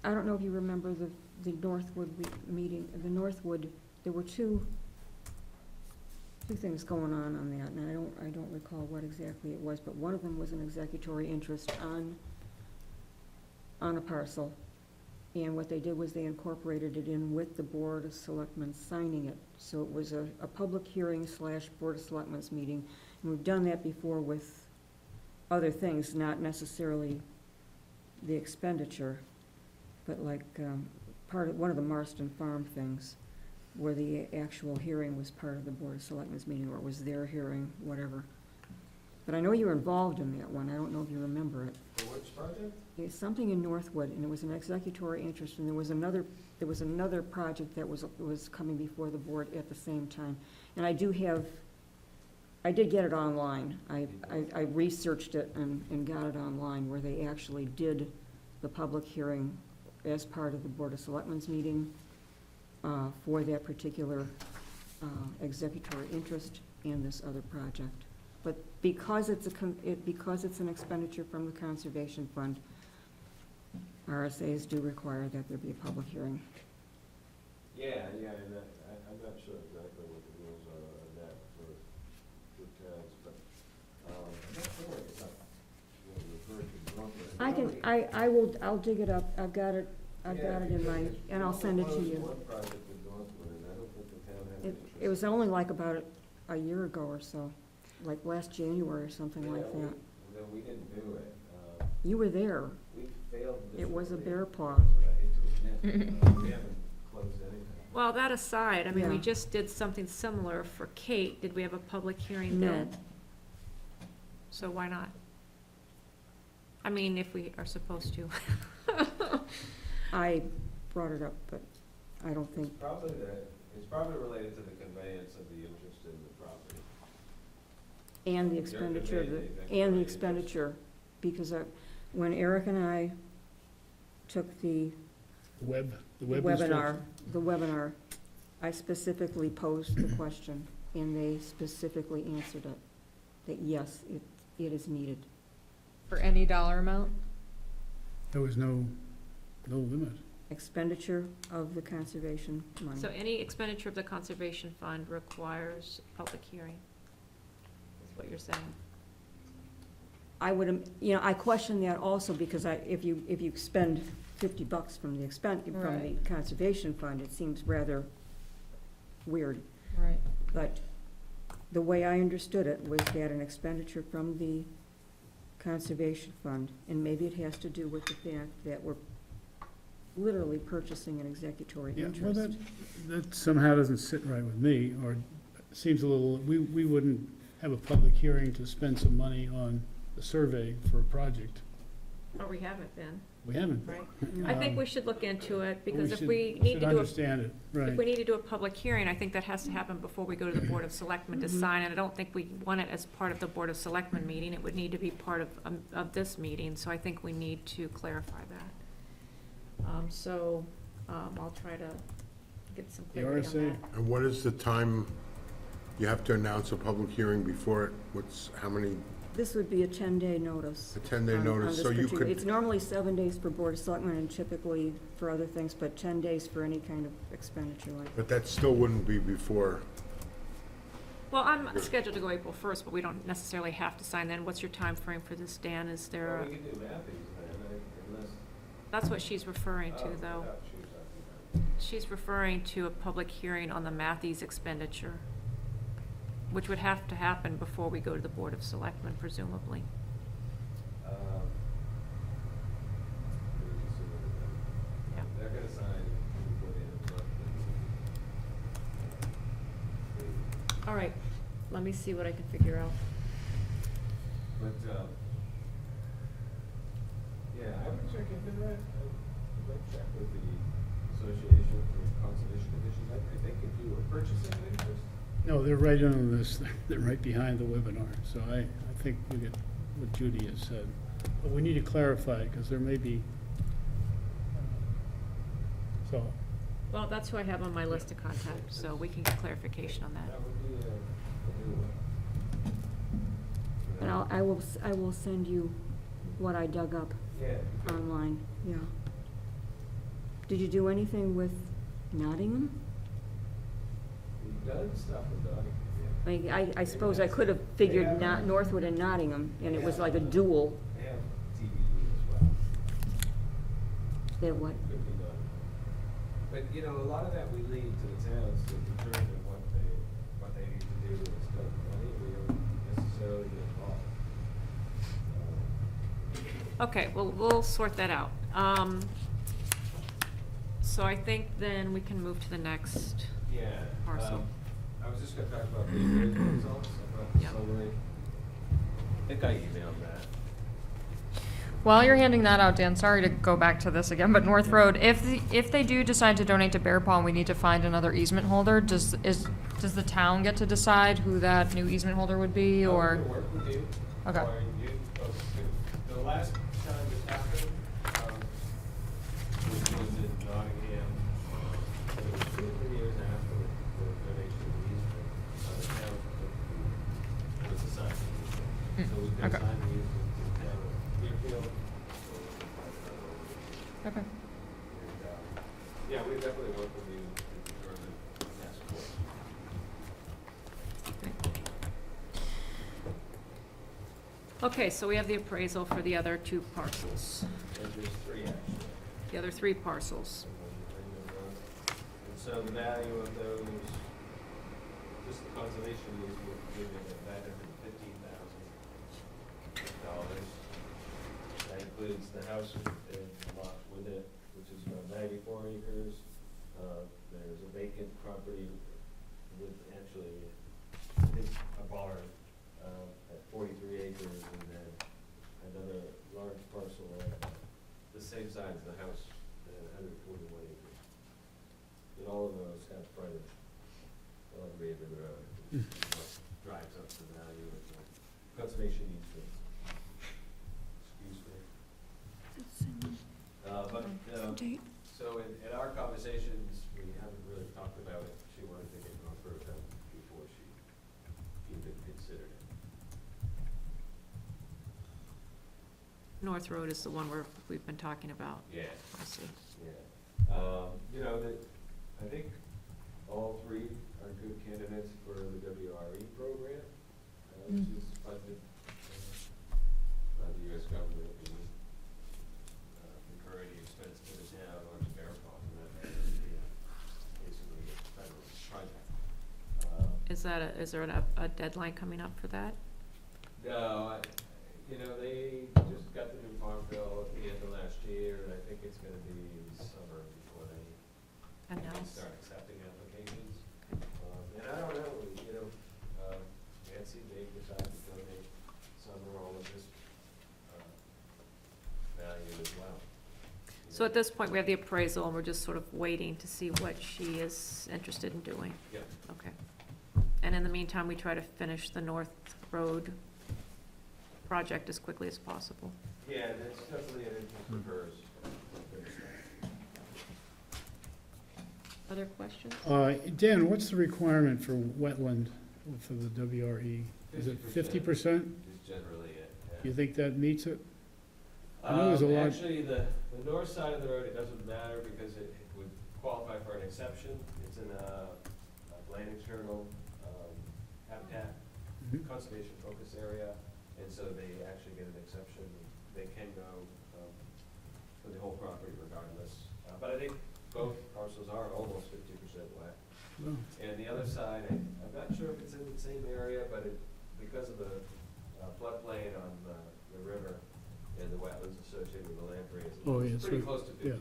I don't know if you remember the Northwood meeting, there were two things going on that, and I don't recall what exactly it was, but one of them was an executory interest on a parcel, And what they did was they incorporated it in with the Board of Selectmen signing it. So it was a public hearing / Board of Selectmen's meeting. And we've done that before with other things, not necessarily the expenditure, but like one of the Marston Farm things, where the actual hearing was part of the Board of Selectmen's meeting, or it was their hearing, whatever. But I know you were involved in that one. I don't know if you remember it. For which project? It's something in Northwood, and it was an executory interest, and there was another project that was coming before the board at the same time. And I did get it online. I researched it and got it online, where they actually did the public hearing as part of the Board of Selectmen's meeting for that particular executory interest and this other project. But because it's an expenditure from the Conservation Fund, RSAs do require that there be a public hearing. Yeah, and I'm not sure exactly what the rules are on that for towns, but, I'm not sure it's not, referred to Northwood. I'll dig it up. I've got it in my, and I'll send it to you. One project in Northwood, and I don't think the town has interest. It was only like about a year ago or so, like last January or something like that. No, we didn't do it. You were there. We failed. It was a bear paw. That's what I hate to admit. We haven't closed anything. Well, that aside, I mean, we Yeah. just did something similar for Kate. Did we have a public hearing No. then? So why not? I mean, if we are supposed to. I brought it up, but I don't think, It's probably related to the conveyance of the interest in the property. and the expenditure, because when Eric and I took the The web webinar, I specifically posed the question, and they specifically answered it, that yes, it is needed. For any dollar amount? There was no limit. Expenditure of the conservation money. So any expenditure of the Conservation Fund requires a public hearing, is what you're saying. I would, I question that also, because if you spend $50 from the Right. conservation fund, it seems rather weird. Right. But the way I understood it was that an expenditure from the conservation fund, and maybe it has to do with the fact that we're literally purchasing an executory Yeah, well, interest. that somehow doesn't sit right with me, or seems a little, we wouldn't have a public hearing to spend some money on a survey for a project. Or we haven't been, We haven't. right? I think we should look into it, because if should- we need should to do a understand it, right. If we need to do a public hearing, I think that has to happen before we go to the Board of Selectmen to Mhm. sign, and I don't think we want it as part of the Board of Selectmen meeting. It would need to be part of this meeting, so I think we need to clarify that. I'll try to get some The clarity on RSA? that. And what is the time you have to announce a public hearing before it? How many, This would be a 10-day notice. a 10-day on notice? this So you particular- could, It's normally 7 days for Board of Selectmen and typically for other things, but 10 days for any kind of expenditure like. but that still wouldn't be before. Well, I'm scheduled to go April 1st, but we don't necessarily have to sign then. What's your time frame for this, Dan? Is there, Well, a- we can do Matthews then, unless. that's what she's referring to, though. She's referring to a public hearing on the Matthews expenditure, which would have to happen before we go to the Board of Selectmen, presumably. Yeah. They're gonna sign before the end of the month. All right, let me see what I can figure out. But, yeah, I would check into that. I'd like to check with the Association for Conservation Commissions. I think if you were purchasing an interest, No, they're right on this, they're right behind the webinar, so I think we get what Judy has said. But we need to clarify, because there may be, so, Well, that's who I have on my list to contact, so we can get clarification on that. that would be a new one. And I will send you what I dug up Yeah. online, yeah. Did you do anything with Nottingham? We've done stuff with Nottingham, yeah. I suppose I could have figured Yeah. Northwood and Nottingham, and it was like a duel. They have TBD as well. They what? Could be But, you know, a lot of that we leave to the towns to determine what they need to do with spend the money, we don't necessarily get involved. Okay, well, we'll sort that out. So I think then we can move to the next. Yeah. Parcel. I was just gonna talk about the appraisal results, about the Yeah. summary. I think I emailed that. While you're handing that out, Dan, sorry to go back to this again, but North Road, if they do decide to donate to Bear Paw and we need to find another easement holder, does the town get to decide who that new easement holder would be, I or? can work with you. Okay. Or you, the last time this happened, which was in Nottingham, it was 2 or 3 years after the donation of the easement, the town was assigned the easement. So we can Okay. assign the easement to the town of Deerfield. Okay. Yeah, we definitely work with you to determine that support. Okay, so we have the appraisal for the other 2 parcels, And there's 3 actually. the other 3 parcels. And so the value of those, just the conservation use would give it $915,000. That includes the house and lot with it, which is about 94 acres. There's a vacant property with actually, I think, a barn at 43 acres, and then another large parcel at the same size as the house at 141 acres. And all of those have frontage on Raven Road, which is what drives up the value of the conservation easement. Excuse me. So in our conversations, we haven't really talked about it. She wanted to get North Road done before she even considered it. North Road is the one we've been talking about. Yeah. I see. Yeah. You know, I think all 3 are good candidates for the WRE program, which is funded by the US government. We would incur any expense to the town or to Bear Paw, and that would be basically a federal project. Is there a deadline coming up for that? No, you know, they just got the new farm bill at the end of last year, and I think it's gonna be summer before they Announce? start accepting applications. And I don't know, you know, Nancy may decide to donate some or all of this value as well. You So know. at this point, we have the appraisal, and we're just sort of waiting to see what she is interested in doing. Yep. Okay. And in the meantime, we try to finish the North Road project as quickly as possible. Yeah, and it's definitely an interest of hers. to finish that. Other questions? Dan, what's the requirement for wetland for the WRE? Is it 50%? Is generally it, yeah. You think that meets it? I know there's a lot- Actually, the north side of the road, it doesn't matter because it would qualify for an exception. It's in a Atlantic turtle habitat Mhm. conservation focus area, and so they actually get an exception. They can go for the whole property regardless. But I think both parcels are almost 50% wet. Oh, And the other side, I'm not sure if it's in the same area, but because of the floodplain on the river and the wetlands associated with the lampreys, Oh, yeah, it's pretty so- close to yeah.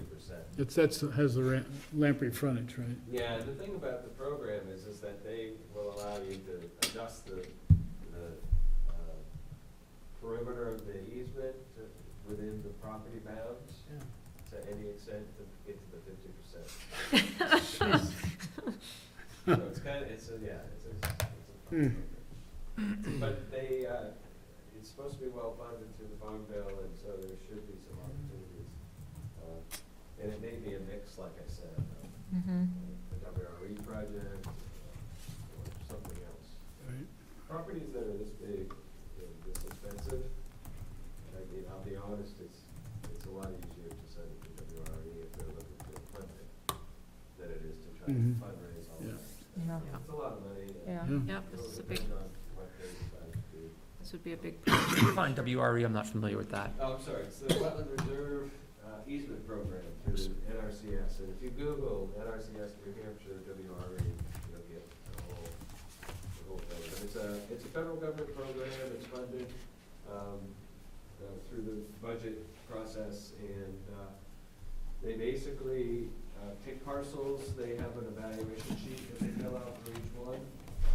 50%. Has the lamprey frontage, right? Yeah, and the thing about the program is that they will allow you to adjust the perimeter of the easement within the property bounds to any extent to get to the 50%. So it's kind of, it's a Hmm. but they, it's supposed to be well funded through the farm bill, and so there should be some opportunities. And it may be a mix, like I said, Mm-hmm. the WRE project, or something else. Right. Properties that are this big and this expensive, I mean, I'll be honest, it's a lot easier to send it to WRE if they're looking for funding than it is to try to Mhm. fundraise all Yeah. that. Yeah. It's a lot of money. Yeah. Yep, this is a big, What they decide to do. this would be a big, Define WRE, I'm not familiar with that. Oh, I'm sorry, it's the Wetland Reserve, easement program through NRCS. And if you Google NRCS New Hampshire WRA, you'll get the whole thing. But it's a federal government program. It's funded through the budget process, and they basically take parcels. They have an evaluation sheet that they fill out for each one,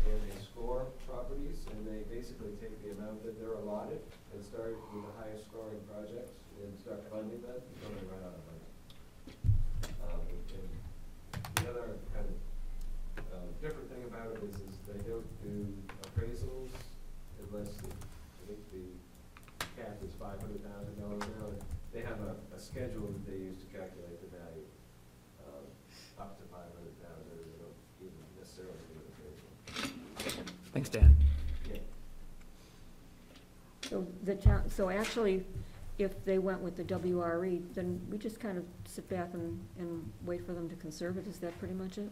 and they score properties, and they basically take the amount that they're allotted and start with the highest scoring projects and start funding them until they run out of money. And the other kind of different thing about it is they don't do appraisals unless I think the cap is $500,000 now. They have a schedule that they use to calculate the value up to $500,000. They don't even necessarily do an appraisal. Thanks, Dan. Yeah. So the town, so actually, if they went with the WRE, then we just kind of sit back and wait for them to conserve it, is that pretty much it?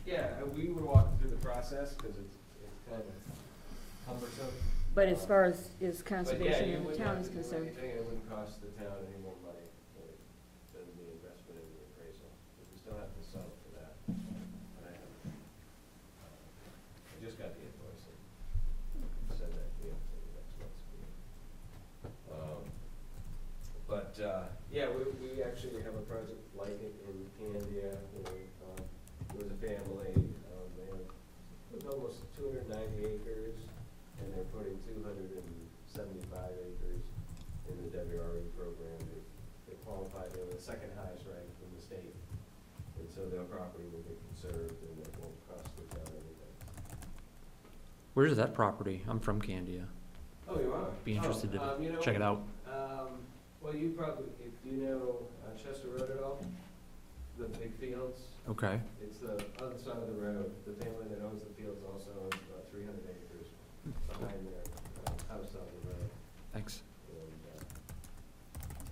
Yeah, we were walking through the process because it's kind of cumbersome. But as far as But conservation you in the wouldn't town have is to do concerned. anything, it wouldn't cost the town any more money than the investment in the appraisal. But we still have to sell for that. And I haven't, I just got the invoice and send that to you for the next month's meeting. We actually have a project like it in Candia. There was a family, they have almost 290 acres, and they're putting 275 acres in the WRE program. They qualified, they were the second highest ranked in the state, and so their property will be conserved and it won't cost the town anything. Where's that property? I'm from Candia. Oh, you are? Be interested to you know, check it out. Well, you probably, if you know Chester Road at all, the big fields, Okay. it's the other side of the road. The family that owns the fields also owns about 300 acres behind their house on the road. Thanks.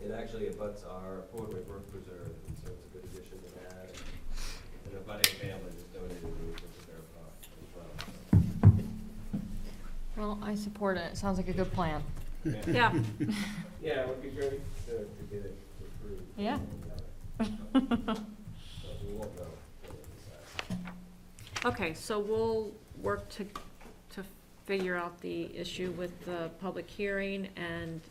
And it actually abuts our Portway Brook Preserve, and so it's a good addition to that. And the budding family just donated the roof to their as well. Well, I support it. It sounds like a good plan. Yeah. Yeah, it would be great to get it approved. Yeah. But we won't know when it decides. Okay, so we'll work to figure out the issue with the public hearing, and,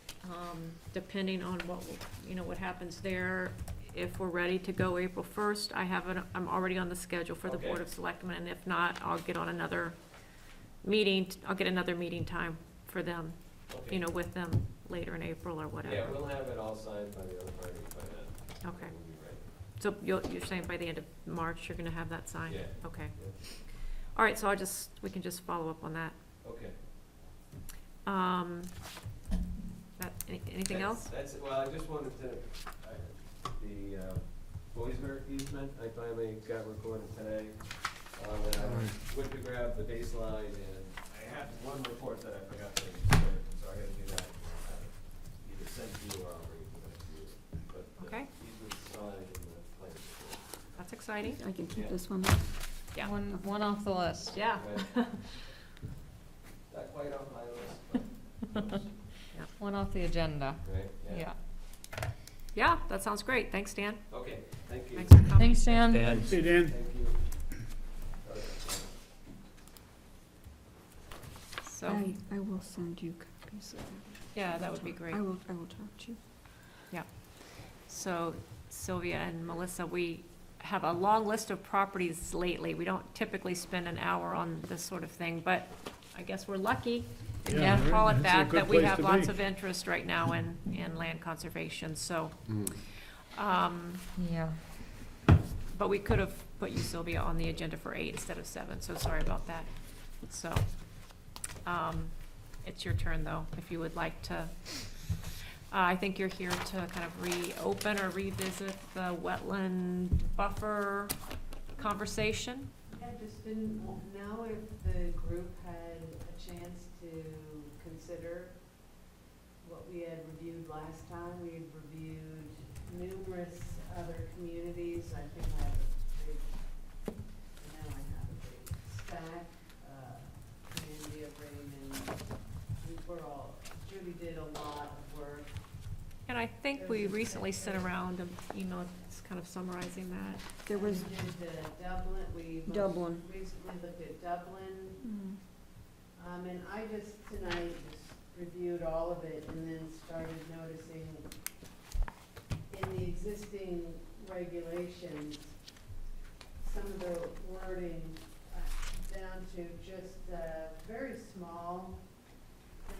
depending on what happens there, if we're ready to go April 1st, I'm already on the schedule for the Board Okay. of Selectmen, and if not, I'll get on another meeting, I'll get another meeting time for them, Okay. with them later in April or whatever. Yeah, we'll have it all signed by the other party by then. Okay. We'll be ready. So you're saying by the end of March, you're gonna have that signed? Yeah. Okay. Yeah. All right, so we can just follow up on that. Okay. Anything else? That's, well, I just wanted to, the Boisvert easement, I finally got recorded today. And I went to grab the baseline, and I had one report that I forgot to insert, so I gotta do that. Either send to you or I'll bring it to you. But the Okay. easement's signed and the plan is approved. That's exciting. I can keep Yeah. this one. Yeah. One off the list. Yeah. Right. Not quite on my list, but close, One off the agenda. right? Yeah. Yeah, that sounds great. Thanks, Dan. Okay, thank you. Thanks for coming. Thanks, Dan. Dan. Hey, Dan? Thank you. So, I will send you copies of yeah, that would be great. I will talk to you. So Sylvia and Melissa, we have a long list of properties lately. We don't typically spend an hour on this sort of thing, but I guess we're lucky, if you Yeah, can call it that's a that, good that we place have to lots be. of interest right now in land conservation, so. Mm. Yeah. But we could have put you, Sylvia, on the agenda for 8 instead of 7, so sorry about that. So, it's your turn, though, if you would like to. I think you're here to kind of reopen or revisit the wetland buffer conversation. I just didn't know if the group had a chance to consider what we had reviewed last time. We had reviewed numerous other communities. I think I have a big stack, Candia, Raymond. Judy did a lot of work And I think we recently sent around an email, it's kind of summarizing that. There was We did Dublin, we most Dublin. recently looked at Dublin. And I just tonight just reviewed all of it and then started noticing in the existing regulations, some of the wording down to just very small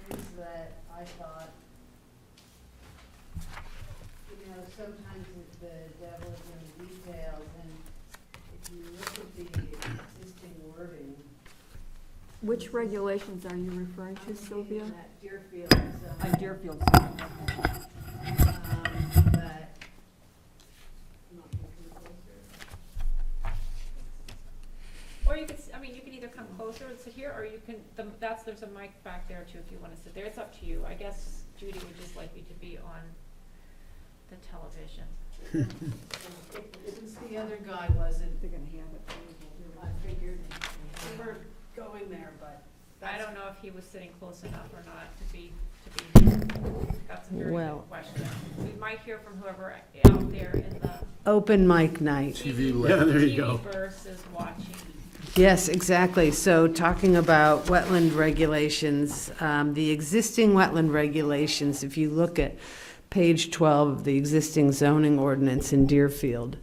things that I thought, you know, sometimes the devil is in the details, and if you look at the existing wording. Which regulations are you referring to, I'm Sylvia? thinking that Deerfield zone. Deerfield. But, not looking closer. Or you could, I mean, you can either come closer and sit here, or you can, there's a mic back there too, if you wanna sit there, it's up to you. I guess Judy would just like you to be on the television. Since the other guy wasn't, They're gonna have it. I figured we were going there, but. I don't know if he was sitting close enough or not to be, that's a very Well. good question. We might hear from whoever out there in the Open mic night. TV Yeah, land. there you go. TV versus watching. Yes, exactly. So talking about wetland regulations, the existing wetland regulations, if you look at page 12 of the existing zoning ordinance in Deerfield,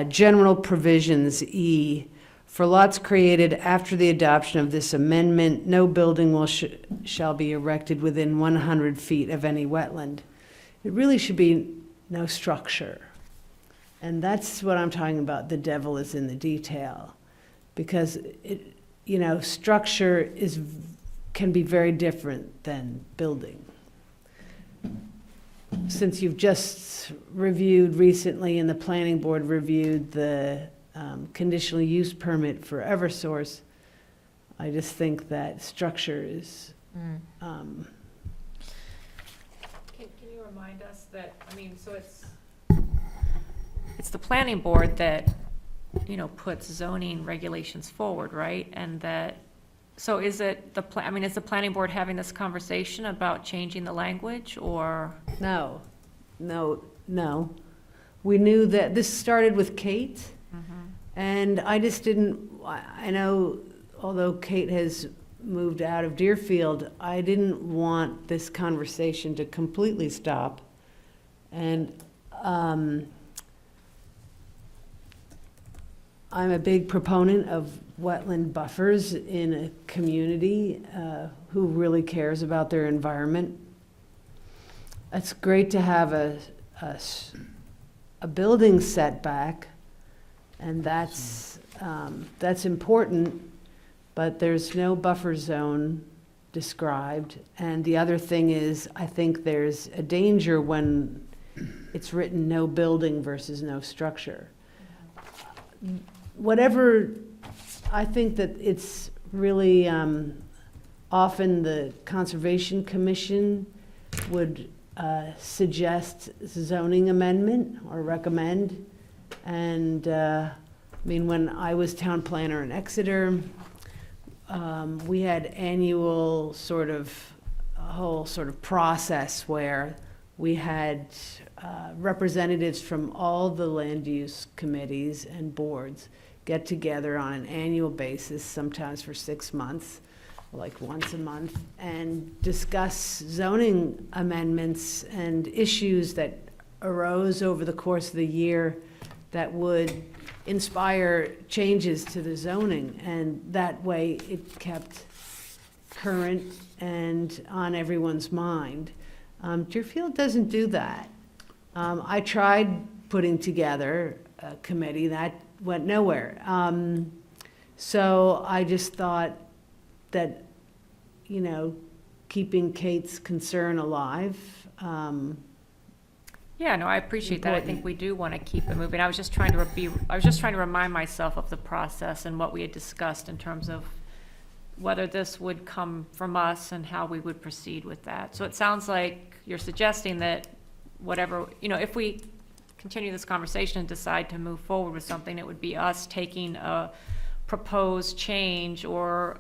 general provisions, E, for lots created after the adoption of this amendment, no building shall be erected within 100 feet of any wetland. It really should be no structure. And that's what I'm talking about, the devil is in the detail. Because it, you know, structure can be very different than building. Since you've just reviewed recently, and the planning board reviewed the conditional use permit for Eversource, I just think that structure is, Can you remind us that, I mean, so it's the planning board that, you know, puts zoning regulations forward, right? And that, so is it I mean, is the planning board having this conversation about changing the language, or? no. We knew that, this started with Kate, and I just didn't, I know, although Kate has moved out of Deerfield, I didn't want this conversation to completely stop. And I'm a big proponent of wetland buffers in a community who really cares about their environment. It's great to have a building setback, and that's important, but there's no buffer zone described. And the other thing is, I think there's a danger when it's written no building versus no structure. Whatever, I think that it's really, often the Conservation Commission would suggest zoning amendment or recommend. And, I mean, when I was town planner in Exeter, we had annual a whole sort of process where we had representatives from all the land use committees and boards get together on an annual basis, sometimes for 6 months, like once a month, and discuss zoning amendments and issues that arose over the course of the year that would inspire changes to the zoning. And that way it kept current and on everyone's mind. Deerfield doesn't do that. I tried putting together a committee, that went nowhere. So I just thought that, you know, keeping Kate's concern alive. Yeah, no, I appreciate that. I think Important. we do want to keep it moving. I was just trying to remind myself of the process and what we had discussed in terms of whether this would come from us and how we would proceed with that. So it sounds like you're suggesting that whatever, you know, if we continue this conversation and decide to move forward with something, it would be us taking a proposed change or,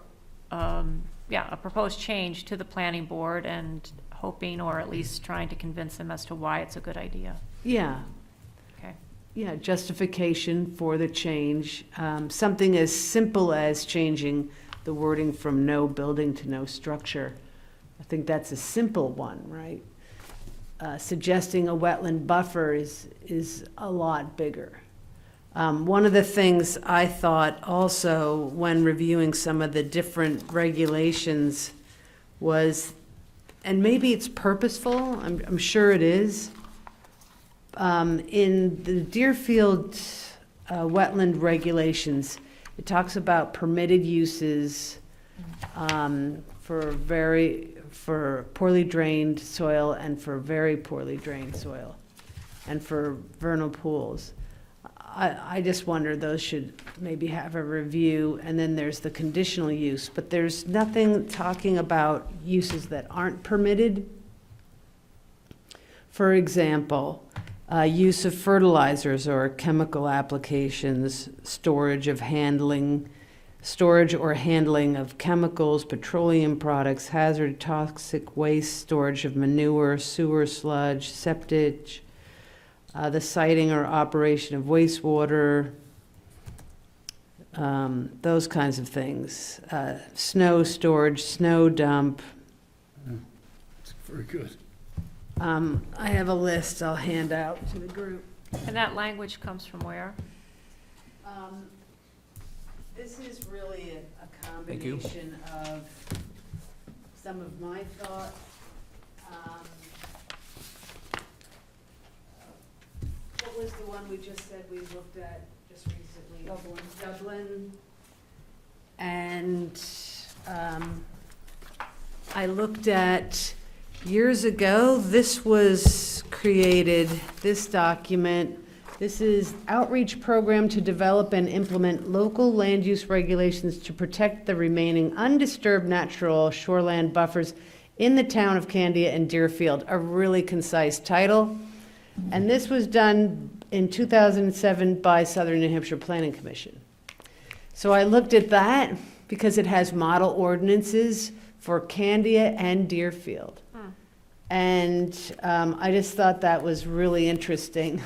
a proposed change to the planning board and hoping, or at least trying to convince them as to why it's a good idea. Yeah. Okay. Yeah, justification for the change. Something as simple as changing the wording from no building to no structure. I think that's a simple one, right? Suggesting a wetland buffer is a lot bigger. One of the things I thought also when reviewing some of the different regulations was, and maybe it's purposeful, I'm sure it is, in the Deerfield wetland regulations, it talks about permitted uses for poorly drained soil and for very poorly drained soil, and for vernal pools. I just wonder, those should maybe have a review, and then there's the conditional use, but there's nothing talking about uses that aren't permitted. For example, use of fertilizers or chemical applications, storage or handling of chemicals, petroleum products, hazard toxic waste, storage of manure, sewer sludge, septic, the siting or operation of wastewater, those kinds of things. Snow storage, snow dump. It's very good. I have a list I'll hand out to the group. And that language comes from where? This is really a Thank you. combination of some of my thoughts. What was the one we just said we looked at just recently? Dublin. And I looked at, years ago, this was created, this document. This is outreach program to develop and implement local land use regulations to protect the remaining undisturbed natural shoreland buffers in the town of Candia and Deerfield. A really concise title. And this was done in 2007 by Southern New Hampshire Planning Commission. So I looked at that because it has model ordinances for Candia and Deerfield. And I just thought that was really interesting.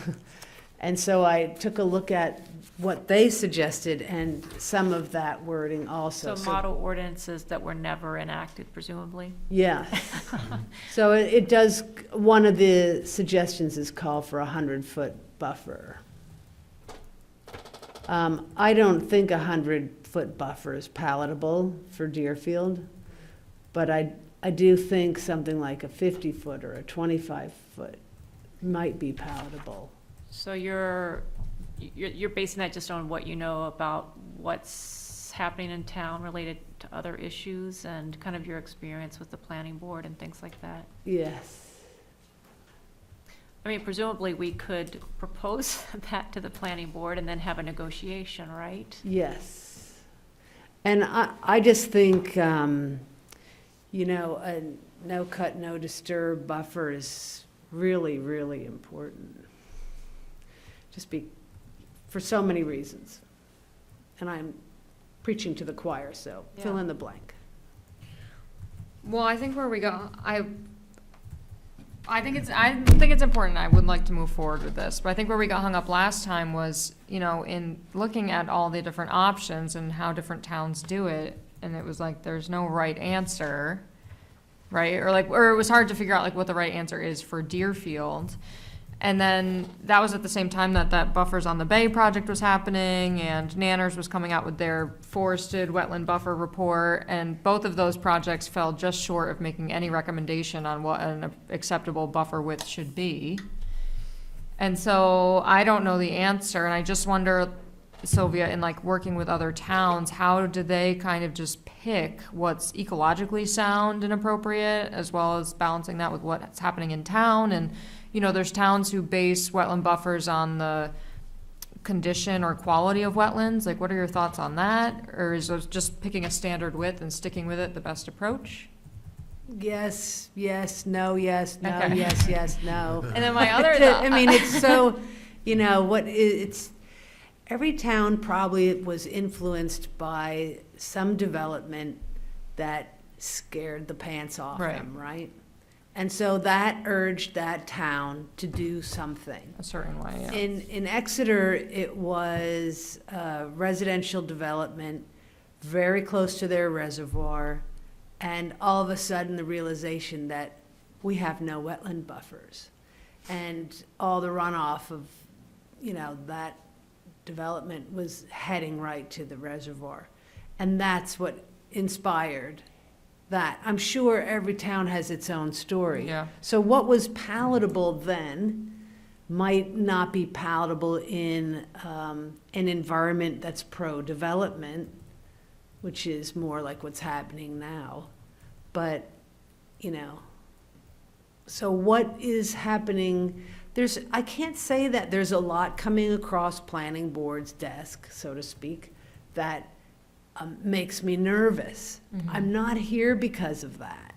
And so I took a look at what they suggested and some of that wording also. So model ordinances that were never enacted, presumably? Yeah. So it does, one of the suggestions is call for a 100-foot buffer. I don't think a 100-foot buffer is palatable for Deerfield, but I do think something like a 50-foot or a 25-foot might be palatable. So you're basing that just on what you know about what's happening in town related to other issues and kind of your experience with the planning board and things like that? Yes. I mean, presumably we could propose that to the planning board and then have a negotiation, right? Yes. And I just think, a no cut, no disturb buffer is really, really important. For so many reasons. And I'm preaching to the choir, so fill Yeah. in the blank. Well, I think where we go, I think it's important. I would like to move forward with this, but I think where we got hung up last time was, in looking at all the different options and how different towns do it, and it was like there's no right answer, right? Or it was hard to figure out like what the right answer is for Deerfield. And then that was at the same time that Buffers on the Bay project was happening, and Nanners was coming out with their forested wetland buffer report, and both of those projects fell just short of making any recommendation on what an acceptable buffer width should be. And so I don't know the answer, and I just wonder, Sylvia, in like working with other towns, how do they kind of just pick what's ecologically sound and appropriate, as well as balancing that with what's happening in town? And there's towns who base wetland buffers on the condition or quality of wetlands. Like, what are your thoughts on that? Or is those just picking a standard width and sticking with it the best approach? Yes, no, yes, no, Okay. yes, no. And then my other I mean, it's so, it's, every town probably was influenced by some development that scared the pants off Right. them, right? And so that urged that town to do something. A certain way, yeah. In Exeter, it was residential development, very close to their reservoir, and all of a sudden, the realization that we have no wetland buffers. And all the runoff of, that development was heading right to the reservoir. And that's what inspired that. I'm sure every town has its own story. Yeah. So what was palatable then might not be palatable in an environment that's pro-development, which is more like what's happening now. But, so what is happening? I can't say that there's a lot coming across planning board's desk, so to speak, that makes me nervous. I'm not here because of that.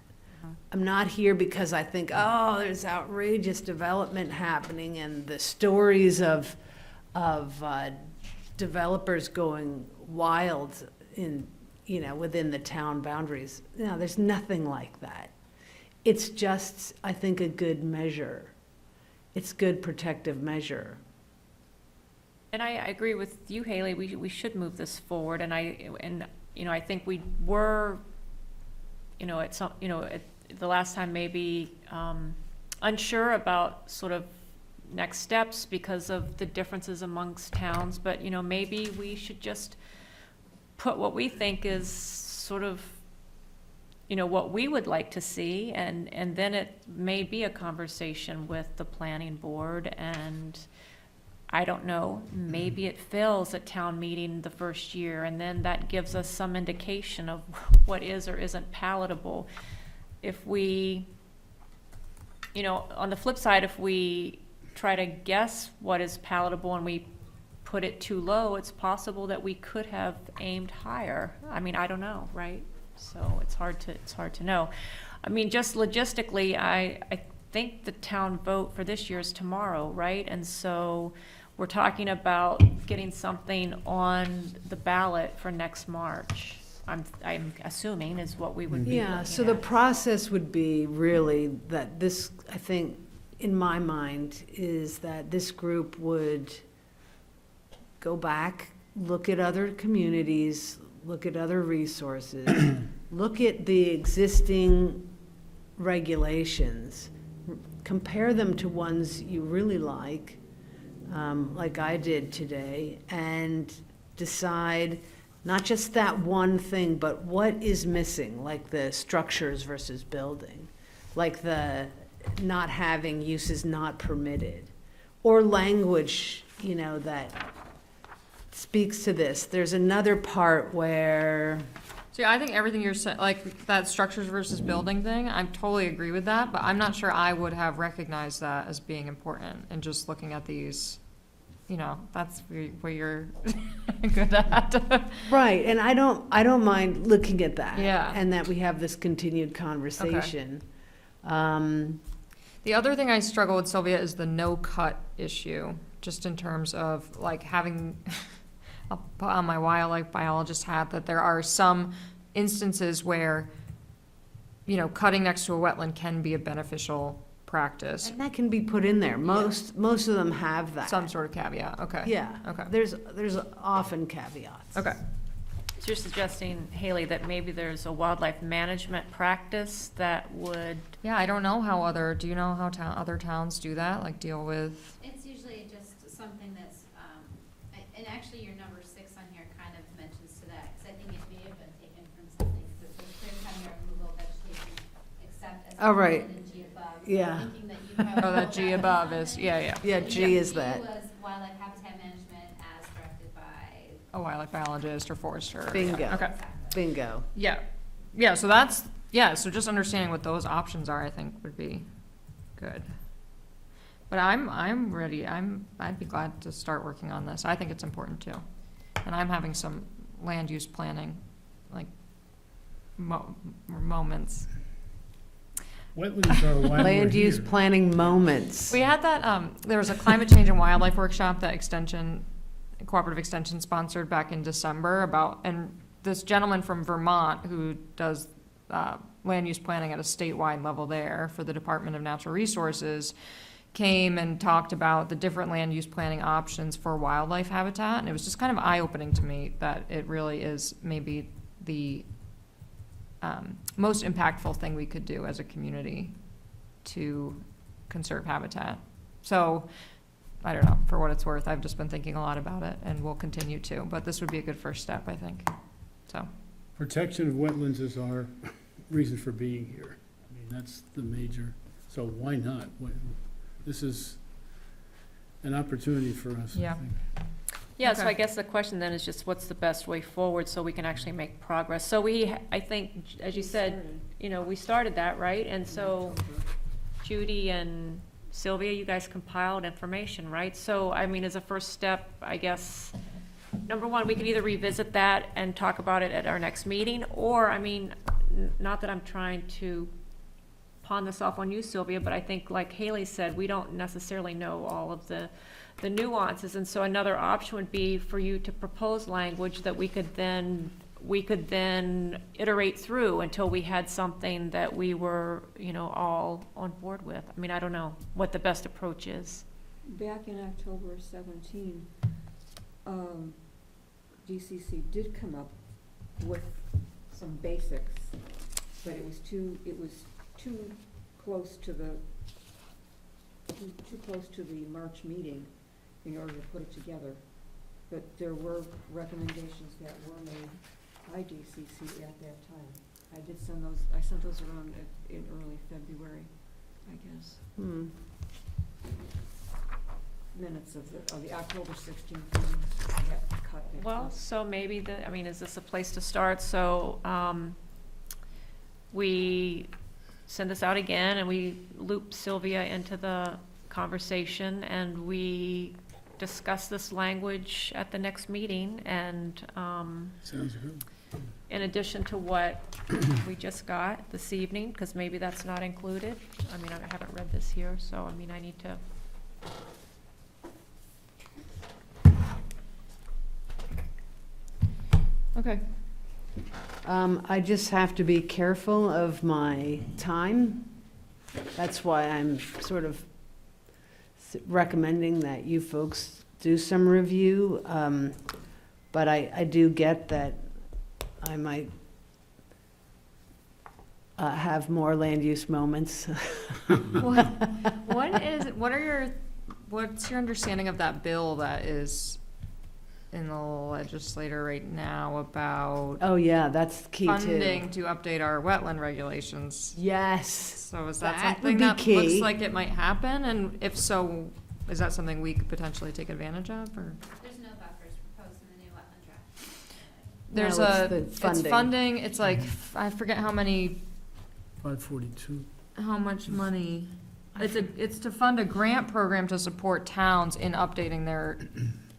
I'm not here because I think, oh, there's outrageous development happening and the stories of developers going wild within the town boundaries. No, there's nothing like that. It's just, I think, a good measure. It's good protective measure. And I agree with you, Haley, we should move this forward, and I think we were, at the last time maybe, unsure about sort of next steps because of the differences amongst towns, but, maybe we should just put what we think is sort of, what we would like to see, and then it may be a conversation with the planning board, and I don't know, maybe it fails at town meeting the first year, and then that gives us some indication of what is or isn't palatable. If we, on the flip side, if we try to guess what is palatable and we put it too low, it's possible that we could have aimed higher. I mean, I don't know, right? So it's hard to know. I mean, just logistically, I think the town vote for this year is tomorrow, right? And so we're talking about getting something on the ballot for next March. I'm assuming is what we would be Yeah, looking so the at. process would be really that this, I think, in my mind, is that this group would go back, look at other communities, look at other resources, look at the existing regulations, compare them to ones you really like I did today, and decide not just that one thing, but what is missing, like the structures versus building, like the not having uses not permitted, or language, that speaks to this. There's another part where, See, I think everything you're saying, like that structures versus building thing, I totally agree with that, but I'm not sure I would have recognized that as being important, and just looking at these, that's where you're good at. right, and I don't mind looking at that. Yeah. And that we have this continued conversation. The other thing I struggle with, Sylvia, is the no-cut issue, just in terms of like having, I'll put on my wildlife biologist hat, that there are some instances where, cutting next to a wetland can be a beneficial practice. And that can be put in there. Most of them have that. Some sort of caveat, okay. Yeah. Okay. There's often caveats. Okay. So you're suggesting, Haley, that maybe there's a wildlife management practice that would, Yeah, I don't know how do you know how other towns do that, like deal with? It's usually just something that's, and actually your number 6 on here kind of mentions to that, because I think it may have been taken from something, because it says clear cutting or removal of vegetation except as Oh, right. permitted in G above. So Yeah. thinking that you probably Oh, that wrote G as above something. is, yeah. Yeah, G is G that. was wildlife habitat management as directed by. A wildlife biologist or forester. yeah, Bingo. Okay. Bingo. Yeah, so just understanding what those options are, I think, would be good. But I'm ready, I'd be glad to start working on this, I think it's important too. And I'm having some land use planning, like, moments. Wetlands are why we're Land use here. planning moments. We had that, there was a climate change and wildlife workshop that Cooperative Extension sponsored back in December and this gentleman from Vermont who does land use planning at a statewide level there for the Department of Natural Resources, came and talked about the different land use planning options for wildlife habitat, and it was just kind of eye-opening to me that it really is maybe the most impactful thing we could do as a community to conserve habitat. So, I don't know, for what it's worth, I've just been thinking a lot about it, and will continue to, but this would be a good first step, I think, so. Protection of wetlands is our reason for being here. I mean, that's the major, so why not? This is an opportunity for us, I Yeah. think. Yeah, so Okay. I guess the question then is just what's the best way forward so we can actually make progress? So we, I think, as you said, you know, we started that, right? And so Judy and Sylvia, you guys compiled information, right? So, I mean, as a first step, I guess, number one, we can either revisit that and talk about it at our next meeting, or, I mean, not that I'm trying to pawn this off on you, Sylvia, but I think, like Haley said, we don't necessarily know all of the nuances, and so another option would be for you to propose language that we could then iterate through until we had something that we were, you know, all on board with. I mean, I don't know what the best approach is. Back in October of 17, DCC did come up with some basics, but it was too close to the March meeting in order to put it together. But there were recommendations that were made by DCC at that time. I sent those around in early February, I guess. Minutes of the October 16th meeting. I got cut it. Well, so maybe I mean, is this a place to start? So, we send this out again and we loop Sylvia into the conversation and we discuss this language at the next meeting and, Sounds good. in addition to what we just got this evening, because maybe that's not included. I mean, I haven't read this here, so I mean, I need to. Okay. I just have to be careful of my time. That's why I'm sort of recommending that you folks do some review. But I do get that I might have more land use moments. What's your understanding of that bill that is in the legislature right now about Oh, yeah, that's key too. funding to update our wetland regulations? Yes. So is that That something would be that key. looks like it might happen? And if so, is that something we could potentially take advantage of, or? There's no buffers proposed in the new wetland draft. There's No, it's the it's funding. funding, it's like, I forget how much money. It's to fund a grant program to support towns in updating their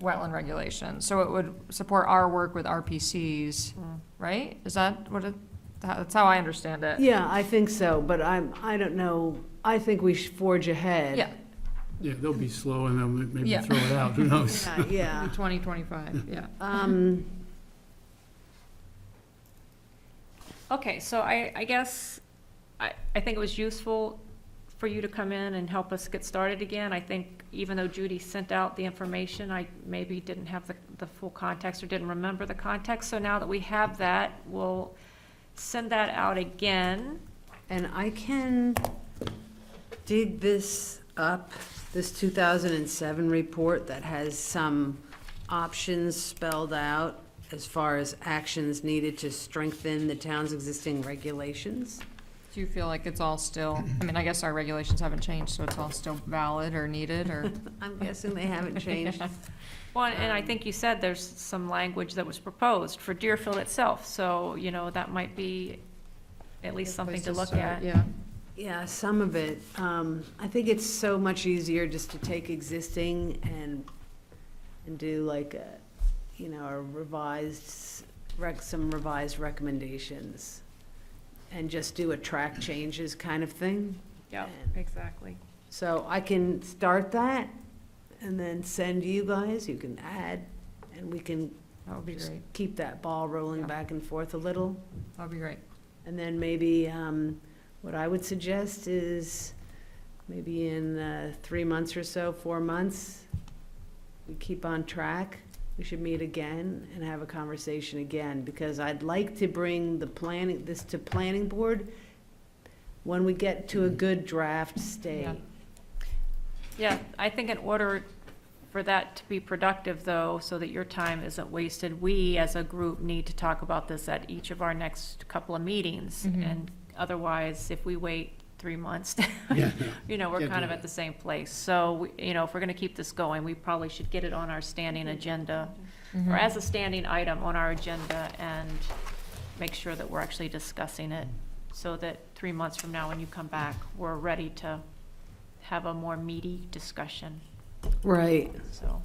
wetland regulations. So it would support our work with RPCs, right? Is that what that's how I understand it. Yeah, I think so, but I don't know. I think we should forge ahead. Yeah, Yeah, they'll be slow and they'll maybe Yeah. throw it out, who knows? Yeah. 2025, yeah. Okay, so I guess, I think it was useful for you to come in and help us get started again. I think even though Judy sent out the information, I maybe didn't have the full context or didn't remember the context. So now that we have that, we'll send that out again. And I can dig this up, this 2007 report that has some options spelled out as far as actions needed to strengthen the town's existing regulations. Do you feel like it's all still, I mean, I guess our regulations haven't changed, so it's all still valid or needed, or? I'm guessing they haven't changed. Well, and I think you said there's some language that was proposed for Deerfield itself. So, you know, that might be at least something to look at. Yeah. Yeah, some of it. I think it's so much easier just to take existing and do like a, you know, a revised, some revised recommendations. And just do a track changes kind of thing. Yeah, exactly. So I can start that and then send you guys, you can add, and we can That would be just great. keep that ball rolling Yeah. back and forth a little. That would be great. And then maybe, what I would suggest is maybe in 3 months or so, 4 months, we keep on track. We should meet again and have a conversation again, because I'd like to bring this to planning board when we get to a good draft state. Yeah, I think in order for that to be productive, though, so that your time isn't wasted, we as a group need to talk about this at each of our next couple of meetings. And otherwise, if we wait 3 months, Yeah. we're Can't kind do of that. at the same place. So, if we're gonna keep this going, we probably should get it on our standing agenda, or as a standing item on our agenda, and make sure that we're actually discussing it, so that 3 months from now, when you come back, we're ready to have a more meaty discussion, Right. so.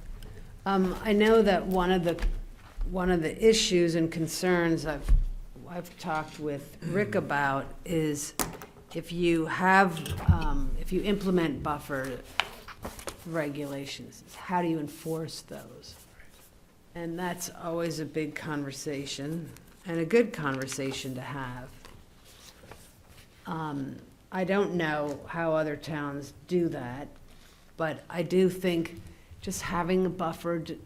I know that one of the issues and concerns I've talked with Rick about is if you implement buffer regulations, how do you enforce those? And that's always a big conversation, and a good conversation to have. I don't know how other towns do that, but I do think just having buffered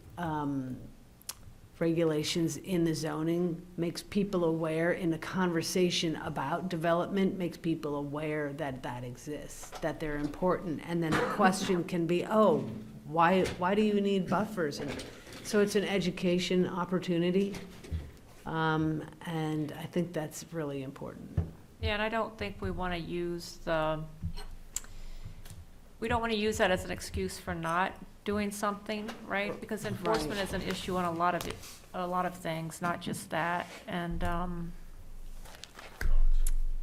regulations in the zoning makes people aware, in a conversation about development, makes people aware that that exists, that they're important. And then the question can be, oh, why do you need buffers? And so it's an education opportunity, and I think that's really important. Yeah, and I don't think we want to use that as an excuse for not doing something, right? Because enforcement is an issue on a lot of things, not just that, and,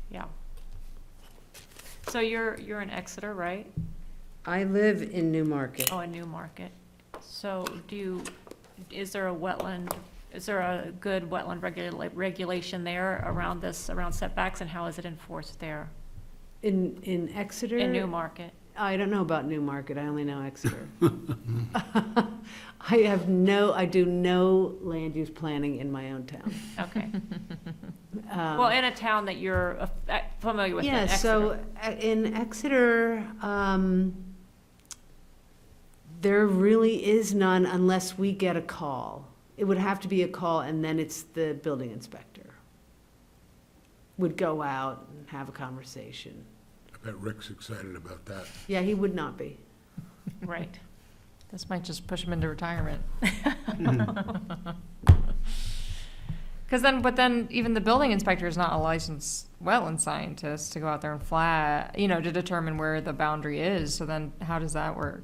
yeah. So you're in Exeter, right? I live in Newmarket. Oh, in Newmarket. So is there a good wetland regulation there around setbacks, and how is it enforced there? In Exeter? In Newmarket? I don't know about Newmarket, I only know Exeter. I do no land use planning in my own town. Okay. Well, in a town that you're familiar with, then, Yeah, Exeter. so in Exeter, there really is none unless we get a call. It would have to be a call, and then it's the building inspector would go out and have a conversation. I bet Rick's excited about that. Yeah, he would not be. Right. This might just push him into retirement. But then even the building inspector is not a licensed wetland scientist to go out there and to determine where the boundary is. So then how does that work?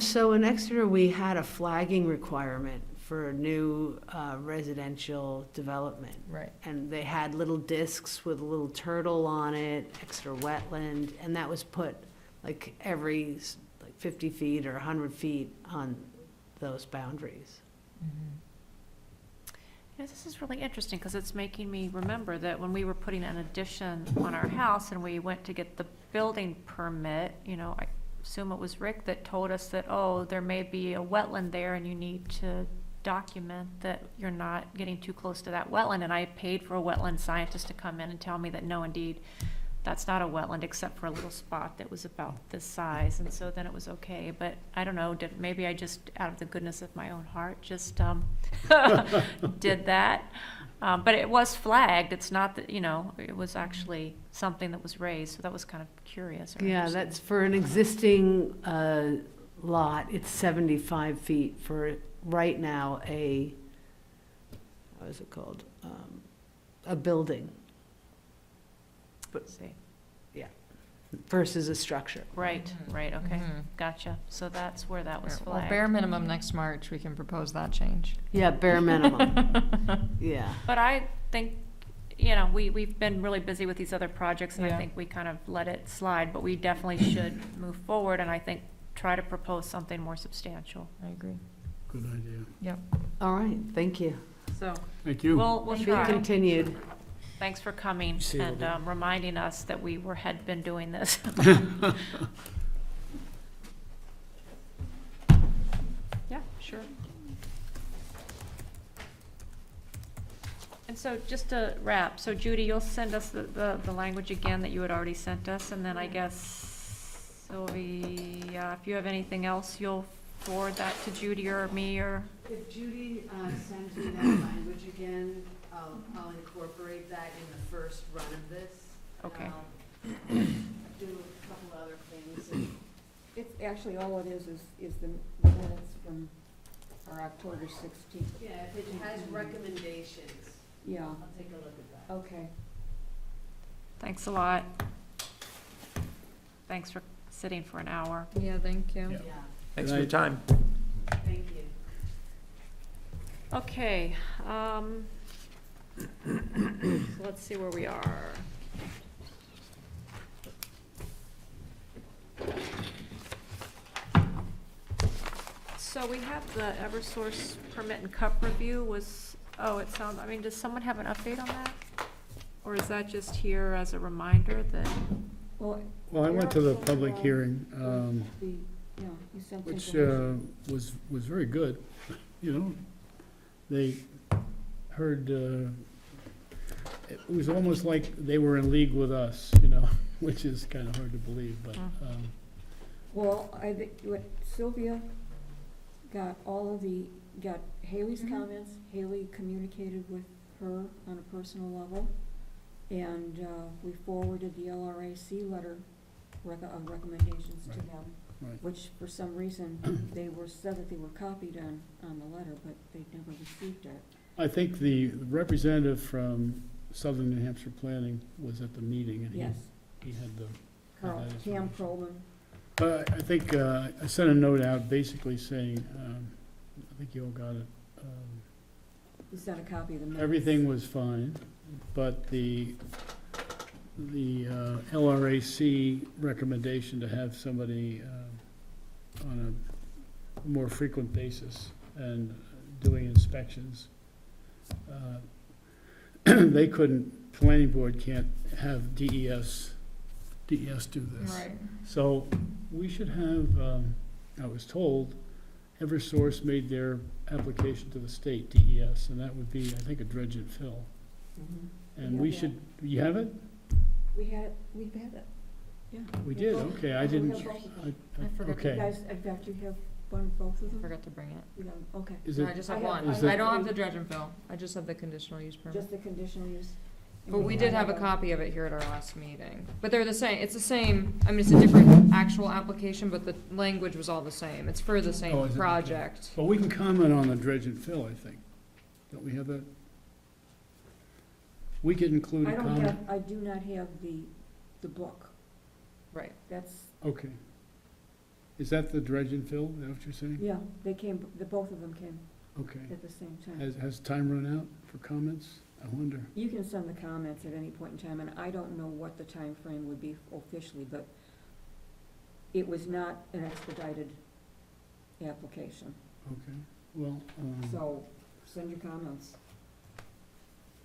So in Exeter, we had a flagging requirement for new residential development. Right. And they had little discs with a little turtle on it, Exeter wetland, and that was put every 50 feet or 100 feet on those boundaries. This is really interesting, because it's making me remember that when we were putting an addition on our house and we went to get the building permit, I assume it was Rick that told us that, oh, there may be a wetland there and you need to document that you're not getting too close to that wetland. And I paid for a wetland scientist to come in and tell me that no, indeed, that's not a wetland, except for a little spot that was about this size. And so then it was okay. But I don't know, maybe I just, out of the goodness of my own heart, just did that. But it was flagged. It's not that, it was actually something that was raised. So that was kind of curious. or Yeah, interesting. that's for an existing lot, it's 75 feet for, right now, what is it called? A building Let's see. versus a structure. Right, okay, Mhm. gotcha. So that's where that was Well, flagged. bare minimum next March, we can propose that change. Yeah, bare minimum, yeah. But I think, we've been really busy with these other projects, and I Yeah. think we kind of let it slide, but we definitely should move forward, and I think try to propose something more substantial. I agree. Good idea. Yep. All right, thank you. So, Thank you. we'll Be try. continued. Thanks for coming See you and later. reminding us that we had been doing this. Yeah, sure. And And so just to wrap, so Judy, you'll send us the language again that you had already sent us, and then I guess, Sylvie, if you have anything else, you'll forward that to Judy or me, or, If Judy sends me that language again, I'll incorporate that in the first run of this. and Okay. I'll do a couple other things. It's actually, all it is the minutes from our October 16th. Yeah, if it has recommendations, Yeah, I'll take a look at that. okay. thanks a lot. Thanks for sitting for an hour. Yeah, thank you. Yeah. Yeah, Thanks for your time. thank you. Okay, so let's see where we are. So we have the Eversource permit and cup review was, it sounds, I mean, does someone have an update on that? Or is that just here as a reminder that, Well, Well, I went to the public hearing, the, yeah, you sent which information. was very good, you know. They heard, it was almost like they were in league with us, you know, which is kind of hard to believe, but, Well, I think, what Sylvia got got Haley's Mhm. comments. Haley communicated with her on a personal level. And, we forwarded the LRAC letter of recommendations to Right. them. Right. Which, for some reason, said that they were copied on the letter, but they'd never received it. I think the representative from Southern New Hampshire Planning was at the meeting, and Yes, he had the, Carl, that is Tam right. Proban. but I think, I sent a note out basically saying, I think you all got it, You sent a copy of the minutes. everything was fine, but the LRAC recommendation to have somebody on a more frequent basis and doing inspections, they couldn't, planning board can't have DES do this. Right. So we should have, I was told, Eversource made their application to the state DES, and that would be, I think, a dredge and fill. Mhm. And We we have should, you have it? we've had it, yeah. We did, okay, I didn't, We have both of them. I forgot You okay. guys, in fact, you have one, both of them? Forgot to bring it. You have, okay. Is No, I it, just I have have- one. is I it- don't have the dredge and fill. I just have the conditional use permit. Just the conditional use? But we did have a copy of it here at our last meeting. But they're the same, it's the same, I mean, it's a different actual application, but the language was all the same. It's for the Oh, same is it? Okay. project. well, we can comment on the dredge and fill, I think. Don't we have that? We could include I a don't comment. have, I do not have the book. Right. That's, Okay. Is that the dredge and fill, is that what you're saying? yeah, they came, both of them came Okay. at the same time. Has time run out for comments? I wonder. You can send the comments at any point in time, and I don't know what the time frame would be officially, but it was not an expedited application. Okay, well, So, send your comments.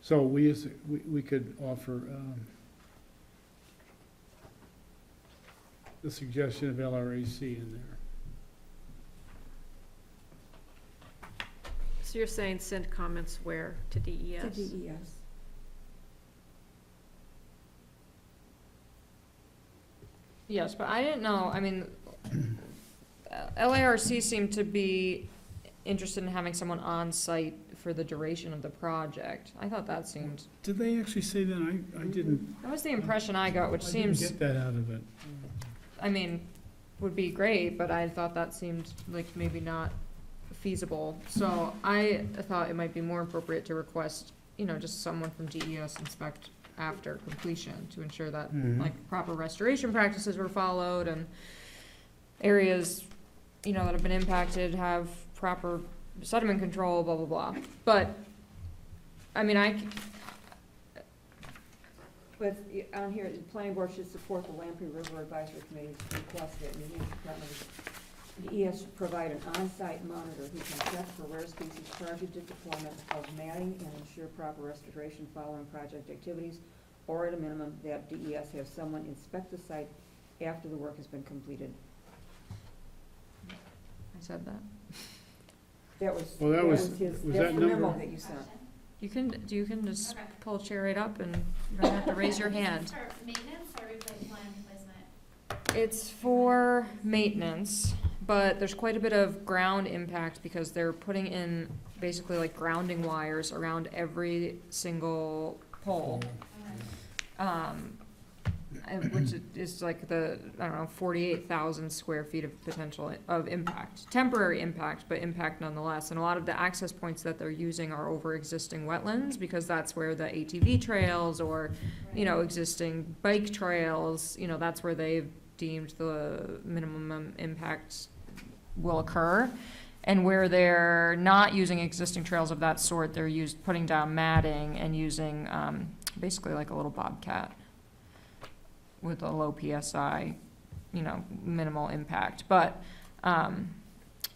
so we could offer, the suggestion of LRAC in there. so you're saying send comments where, to To DES? DES. Yes, but I didn't know, I mean, LARC seemed to be interested in having someone on site for the duration of the project. I thought that seemed, Did they actually say that? I didn't, that was the impression I got, which I didn't seems, get that out of it. I mean, would be great, but I thought that seemed like maybe not feasible. So I thought it might be more appropriate to request, just someone from DES inspect after completion to ensure that Mhm. like proper restoration practices were followed and areas, that have been impacted have proper sediment control, blah, blah, blah. But, I mean, But on here, the planning board should support the Lamprey River Advisory Committee's request that New Hampshire Department of DES should provide an on-site monitor who can check for rare species prior to deployment of matting and ensure proper restoration following project activities, or at a minimum, that DES have someone inspect the site after the work has been completed. said that. That was, Well, that was- his, was that's that the memo number- that you sent. You can just Okay. pull a chair right up and you don't have to raise your Is this hand. For maintenance or line replacement? It's for maintenance, but there's quite a bit of ground impact because they're putting in basically like grounding wires around every single pole. Which is like I don't know, 48,000 square feet of potential of impact. Temporary impact, but impact nonetheless. And a lot of the access points that they're using are over existing wetlands because that's where the ATV trails or, existing bike trails, that's where they've deemed the minimum impact will occur. And where they're not using existing trails of that sort, they're putting down matting and using, basically like a little bobcat with a low PSI, minimal impact. But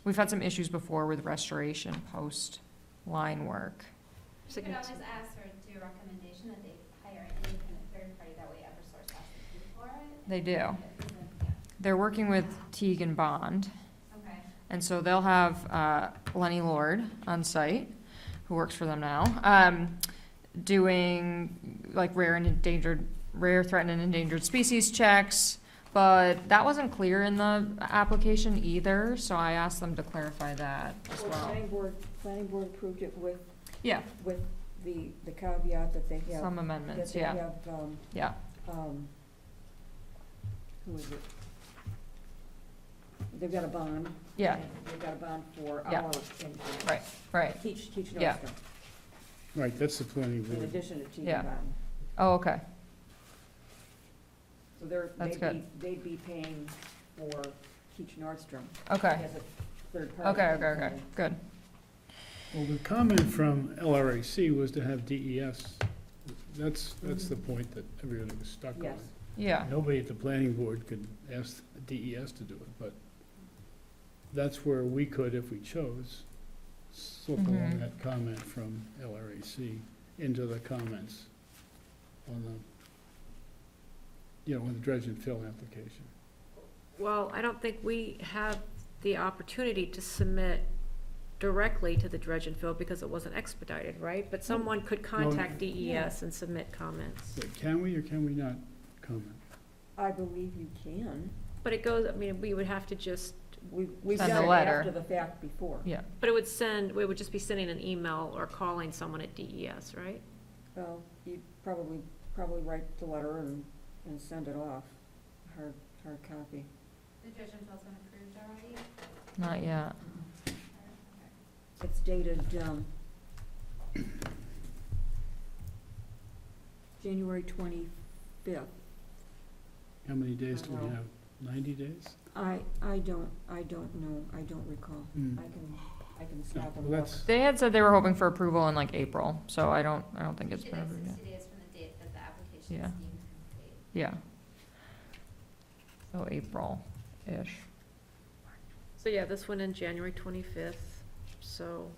we've had some issues before with restoration post-line work. You could always ask or do a recommendation that they hire an independent third party, that way Eversource has to pay for it. They do. Yeah. They're working with Teague and Bond, Okay. and so they'll have Lenny Lord on site, who works for them now, doing like rare, threatened, and endangered species checks. But that wasn't clear in the application either, so I asked them to clarify that as Well, well. planning board approved it with Yeah, the caveat that they have. some amendments, That yeah, they have, yeah, who is it? They've got a bond. yeah, and They've got a bond for Yeah. our impact. right, right. Teach Yeah. Nordstrom, Right, that's the planning in board. addition to Teach Yeah. and Bond. Oh, okay, So That's they'd be paying for Teach Nordstrom okay, as a third party. okay, good. Well, the comment from LRAC was to have DES. That's the point that everybody was stuck on. Yes. Yeah, Nobody at the planning board could ask DES to do it, but that's where we could, if we chose, slip along Mhm. that comment from LRAC into the comments on on the dredge and fill application. Well, I don't think we have the opportunity to submit directly to the dredge and fill because it wasn't expedited, right? But someone could contact DES and submit comments. Wait, can we or can we not comment? I believe you can. But it goes, we would have to just, We've Send done a it letter. after the fact before. yeah, but we would just be sending an email or calling someone at DES, right? Well, you'd probably write the letter and send it off, hard copy. The dredge and fill's been approved already? not yet. It's dated, January 25th. How many days do we Uh-huh. have? 90 days? I don't know, I don't recall. Hmm. I can stop and Well, look. that's, They had said they were hoping for approval in like April, so I don't think it's Should been have approved yet. 60 days from the date that the application Yeah. is deemed complete. Yeah. So April-ish. So yeah, this went in January 25th, so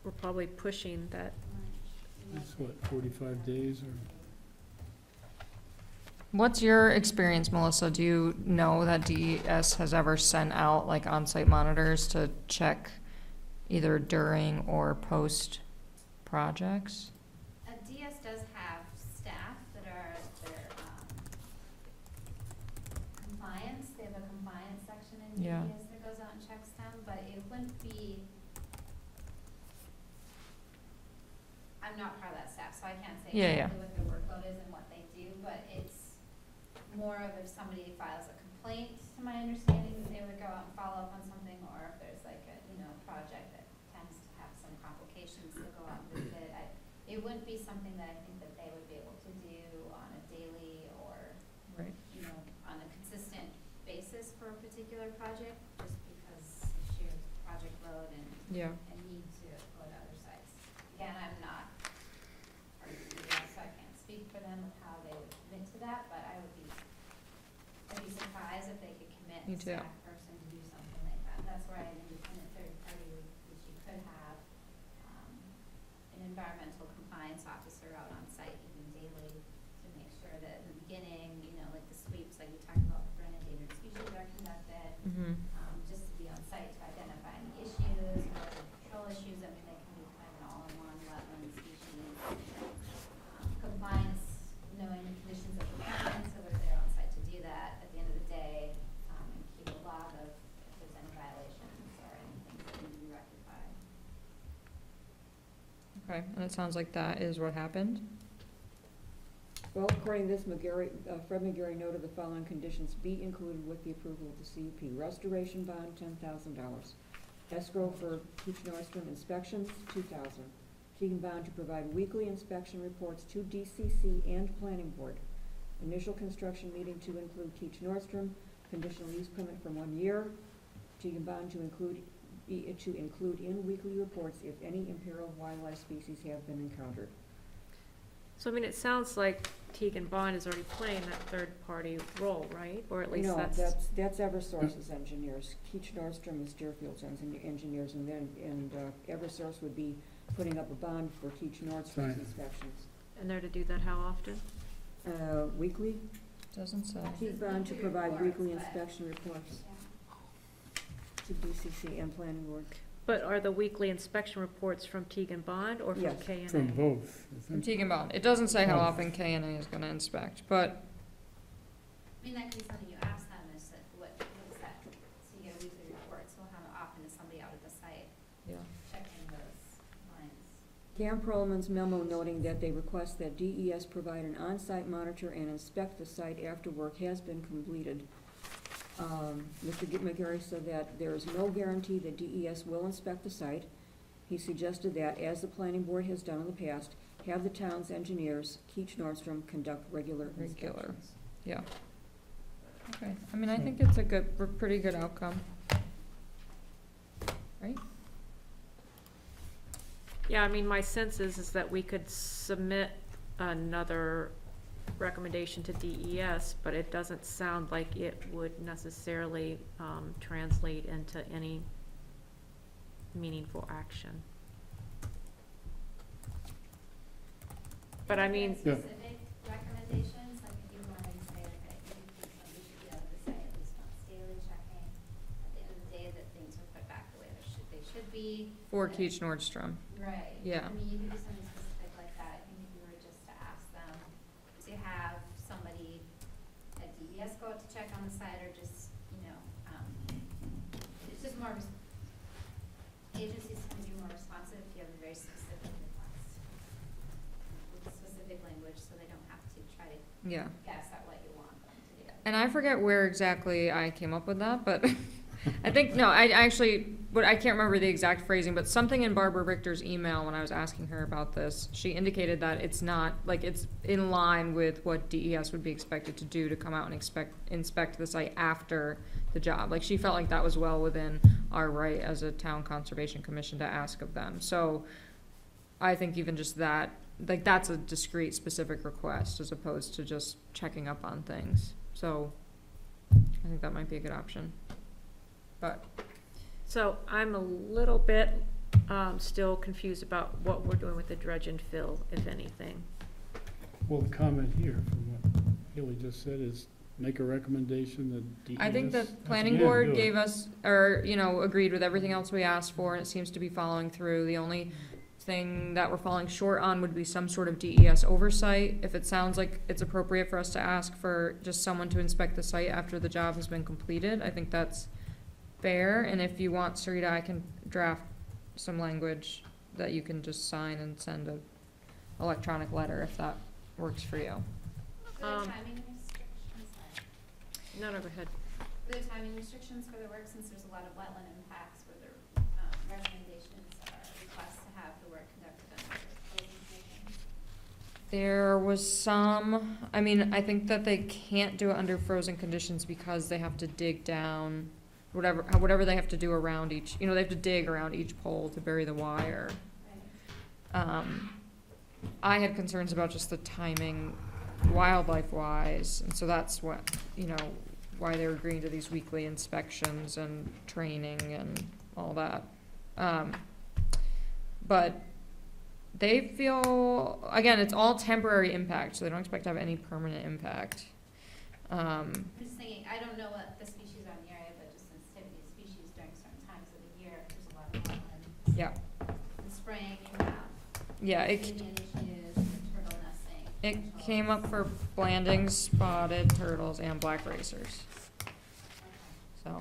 we're probably pushing that. that's what, 45 days or? What's your experience, Melissa? Do you know that DES has ever sent out like on-site monitors to check either during or post projects? DS does have staff that are their, compliance, they have a compliance section in Yeah. DS that goes out and checks them, but it wouldn't be, I'm not part of that staff, so I can't say Yeah, exactly what their workload is and what they do, but it's more of if somebody files a complaint, to my understanding, they would go out and follow up on something, or if there's like a, project that tends to have some complications, they'll go out and visit. It wouldn't be something that I think that they would be able to do on a daily or, Right. on a consistent basis for a particular project, just because of sheer project load and Yeah. need to go to other sites. Again, I'm not part of DES, so I can't speak for them of how they would commit to that, but I'd be surprised if they could commit Me a too. staff person to do something like that. That's where an independent third party, which you could have, an environmental compliance officer out on site even daily to make sure that in the beginning, like the sweeps, like we talked about, for endangered species are conducted, Mm-hmm. just to be on site to identify any issues, or control issues. They can be kind of all Okay, and it sounds like that is what happened. Well, according to this, Fred McGarry noted the following conditions be included with the approval of the CUP. Restoration bond, $10,000. Escrow for Keach Nordstrom inspections, $2,000. Keegan bond to provide weekly inspection reports to DCC and Planning Board. Initial construction meeting to include Keach Nordstrom, conditional use permit for 1 year. Keegan bond to include in weekly reports if any imperiled wildlife species have been encountered. So, I mean, it sounds like Teagan Bond is already playing that third-party role, right? Or at least No, that's. that's Eversource's engineers. Keach Nordstrom is Deerfield's engineers, and then, Eversource would be putting up a bond for Keach Nordstrom's Right. inspections. And they're to do that how often? Weekly, Doesn't say. Keach bond to provide weekly inspection reports Yeah. to DCC and Planning Board. But are the weekly inspection reports from Teagan Bond or from Yes. K&A? From both. I From think. Teagan Bond. It doesn't say how Oh. often KNA is gonna inspect, but I mean, that could be something you ask them, is that, what is that, so you get a weekly report, so how often is somebody out at the site yeah. checking those lines? Cam Perlman's memo noting that they request that DES provide an on-site monitor and inspect the site after work has been completed. Mr. McGarry said that there is no guarantee that DES will inspect the site. He suggested that, as the planning board has done in the past, have the town's engineers, Keach Nordstrom, conduct regular Regular. inspections. Yeah. Okay, I mean, I think it's a good, pretty good outcome. Right? Yeah, I mean, my sense is that we could submit another recommendation to DES, but it doesn't sound like it would necessarily, translate into any meaningful action. But I mean, Yeah. Specific recommendations, like if you wanted to say, okay, you think somebody should be able to say at least once daily checking, at the end of the day, that things are put back the way they should be. For Keach Nordstrom. Right. Yeah. I mean, you could do something specific like that, I think if you were just to ask them to have somebody at DES go out to check on the site, or just, it's just more, agencies can be more responsive if you have a very specific request. With specific language, so they don't have to try to Yeah. guess at what you want them to do. And I forget where exactly I came up with that, but I think, no, I actually, but I can't remember the exact phrasing, but something in Barbara Richter's email when I was asking her about this, she indicated that it's not, like, it's in line with what DES would be expected to do to come out and inspect the site after the job. Like, she felt like that was well within our right as a town conservation commission to ask of them. So I think even just that, like, that's a discrete, specific request as opposed to just checking up on things. So I think that might be a good option. But so I'm a little bit, still confused about what we're doing with the dredge and fill, if anything. Well, the comment here from what Haley just said is make a recommendation that DES. I think the planning Yeah, board do it. gave us, or, agreed with everything else we asked for, and it seems to be following through. The only thing that we're falling short on would be some sort of DES oversight. If it sounds like it's appropriate for us to ask for just someone to inspect the site after the job has been completed, I think that's fair. And if you want, Sarita, I can draft some language that you can just sign and send a electronic letter if that works for you. For the timing restrictions, No, go ahead. for the timing restrictions for the work, since there's a lot of wetland impacts, where the, recommendations are requests to have the work conducted under closing conditions. There was some, I mean, I think that they can't do it under frozen conditions because they have to dig down whatever they have to do around each, they have to dig around each pole to bury the wire. Right. I had concerns about just the timing wildlife-wise, and so that's what, why they're agreeing to these weekly inspections and training and all that. But they feel, again, it's all temporary impact, so they don't expect to have any permanent impact. I'm just thinking, I don't know what the species are in the area, but just sensitivity of species during certain times of the year, if there's a lot of wetlands. Yeah, In spring, you have yeah, Indian issues, turtle nesting. it potential. came up for Blandings, spotted turtles, and black racers, so.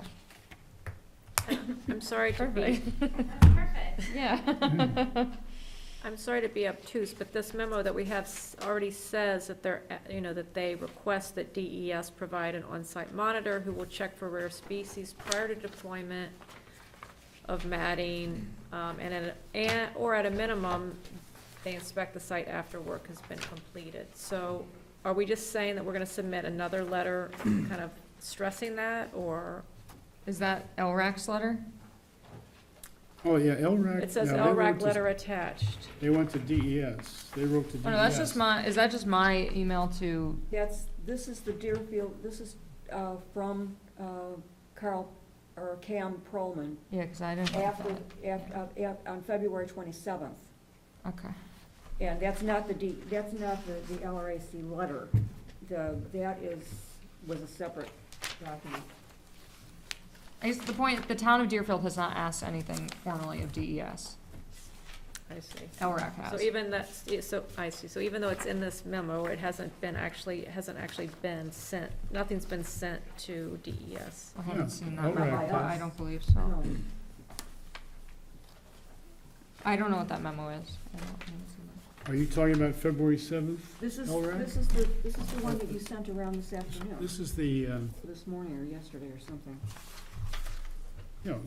I'm sorry to be, Perfect. That's perfect. Yeah. I'm sorry to be obtuse, but this memo that we have already says that they're, that they request that DES provide an on-site monitor who will check for rare species prior to deployment of matting, or at a minimum, they inspect the site after work has been completed. So are we just saying that we're gonna submit another letter kind of stressing that, or? Is that LRAC's letter? Oh, yeah, LRAC. It says now, they went LRAC to- letter attached. They went to DES. They wrote to DES. Oh, no, that's just my, is that just my email to, This is the Deerfield, this is from Carl, or Cam Perlman, yeah, because I didn't. on February 27th. Okay. And that's not the LRAC letter. Was a separate document. I guess the point, the town of Deerfield has not asked anything formally of DES. I see. LRAC has. So even that's, so, I see, so even though it's in this memo, it hasn't actually been sent, nothing's been sent to DES. I haven't Yeah, seen that LRAC memo, but I has. don't believe so. No. I don't know what that memo is. I haven't seen that. Are you talking about February 7th? This is LRAC? the one that you sent around this afternoon, This is the, this morning or yesterday or something.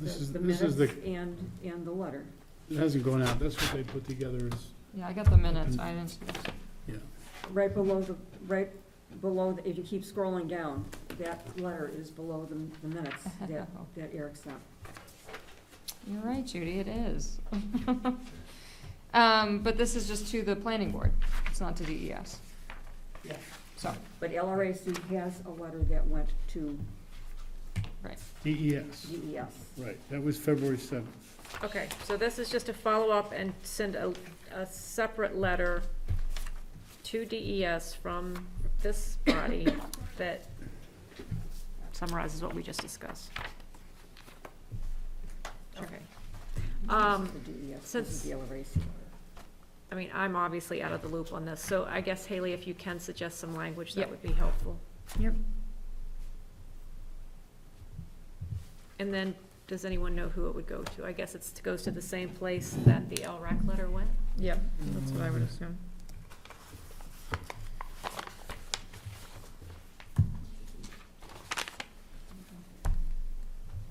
this is The the, minutes and the letter. it hasn't gone out. That's what they put together as, Yeah, I got the minutes, I didn't see this. yeah. Right below, if you keep scrolling down, that letter is below the minutes that Eric sent. You're right, Judy, it is. But this is just to the planning board, it's not to DES. Yeah. So, But LRAC has a letter that went to DES. DES. Right, that was February 7th. Okay, so this is just to follow up and send a separate letter to DES from this body that summarizes what we just discussed. Okay. This is the DES, this is since- the LRAC letter. I mean, I'm obviously out of the loop on this, so I guess Haley, if you can suggest some language, that Yep. would be helpful. Yep. And then, does anyone know who it would go to? I guess it goes to the same place that the LRAC letter went? Yep, that's what I would assume.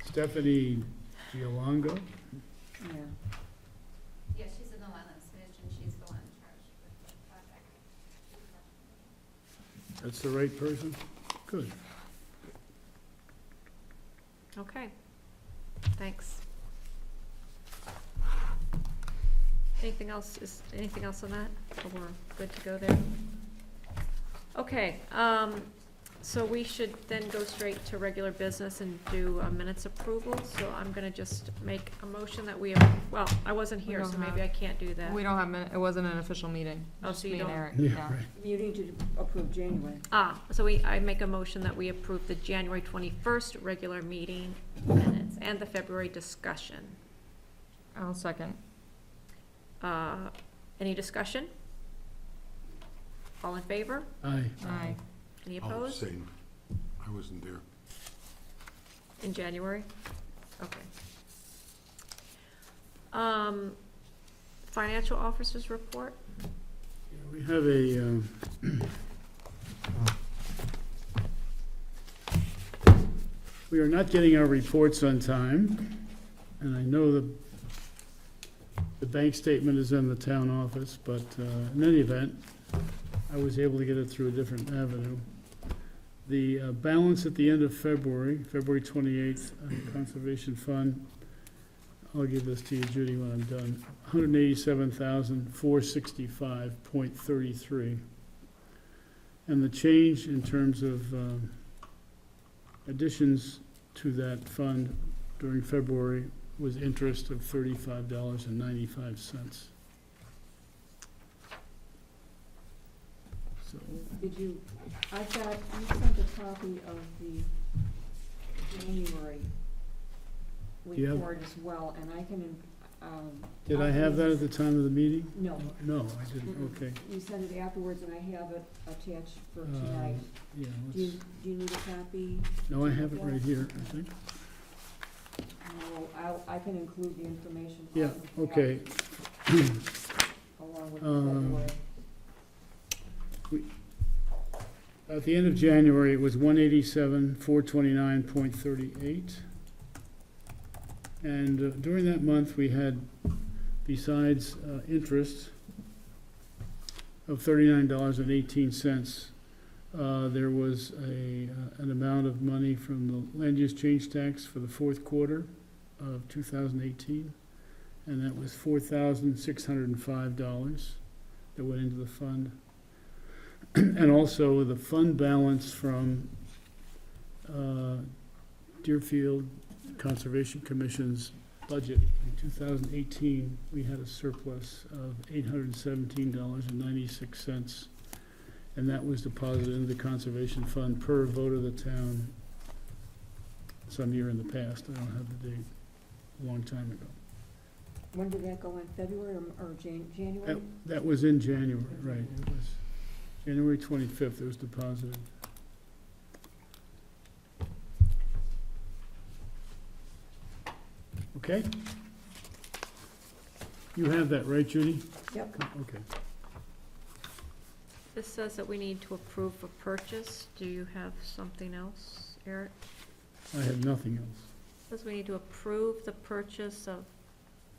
Stephanie Giolongo. Yeah. Yeah, she's in the wetlands division, she's the one in charge of the project. That's the right person? Good. Okay, thanks. Anything else on that? Or we're good to go there? Okay, so we should then go straight to regular business and do a minutes approval. So I'm gonna just make a motion that well, I wasn't We here, don't so maybe have- I can't do that. We don't have, it wasn't an official meeting. Oh, Just so you me and don't- Eric, Yeah, right. You need to approve January. So I make a motion that we approve the January 21st regular meeting minutes and the February discussion. I'll second. Any discussion? All in favor? Aye. Aye. Any I'll opposed? abstain. I wasn't there. In January? Okay. Financial officers report? We have a, we are not getting our reports on time, and I know the bank statement is in the town office, but in any event, I was able to get it through a different avenue. The balance at the end of February 28th, Conservation Fund, I'll give this to you, Judy, when I'm done, 187,465.33. And the change in terms of additions to that fund during February was interest of $35.95. So, You sent a copy of the January you have- report as well, and I can, did I have that at the time of the meeting? No, No, I didn't, okay. you sent it afterwards, and I have it attached for Uh, tonight. Yeah, Do you, let's, do you need a copy? no, I have it right here, I think. No, I can include the information. Yeah, on the back. okay. along with Um, February. At the end of January, it was 187,429.38. And during that month, we had, besides interest of $39.18, there was an amount of money from the land use change tax for the fourth quarter of 2018, and that was $4,605 that went into the fund. And also the fund balance from Deerfield Conservation Commission's budget in 2018, we had a surplus of $817.96, and that was deposited into the conservation fund per vote of the town some year in the past. I don't have the date, a long time ago. When did that go in, February or January? That was in January, right, it was January 25th, it was deposited. Okay? You have that, right, Judy? Yep. Okay. This says that we need to approve a purchase. Do you have something else, Eric? I have nothing else. Says we need to approve the purchase of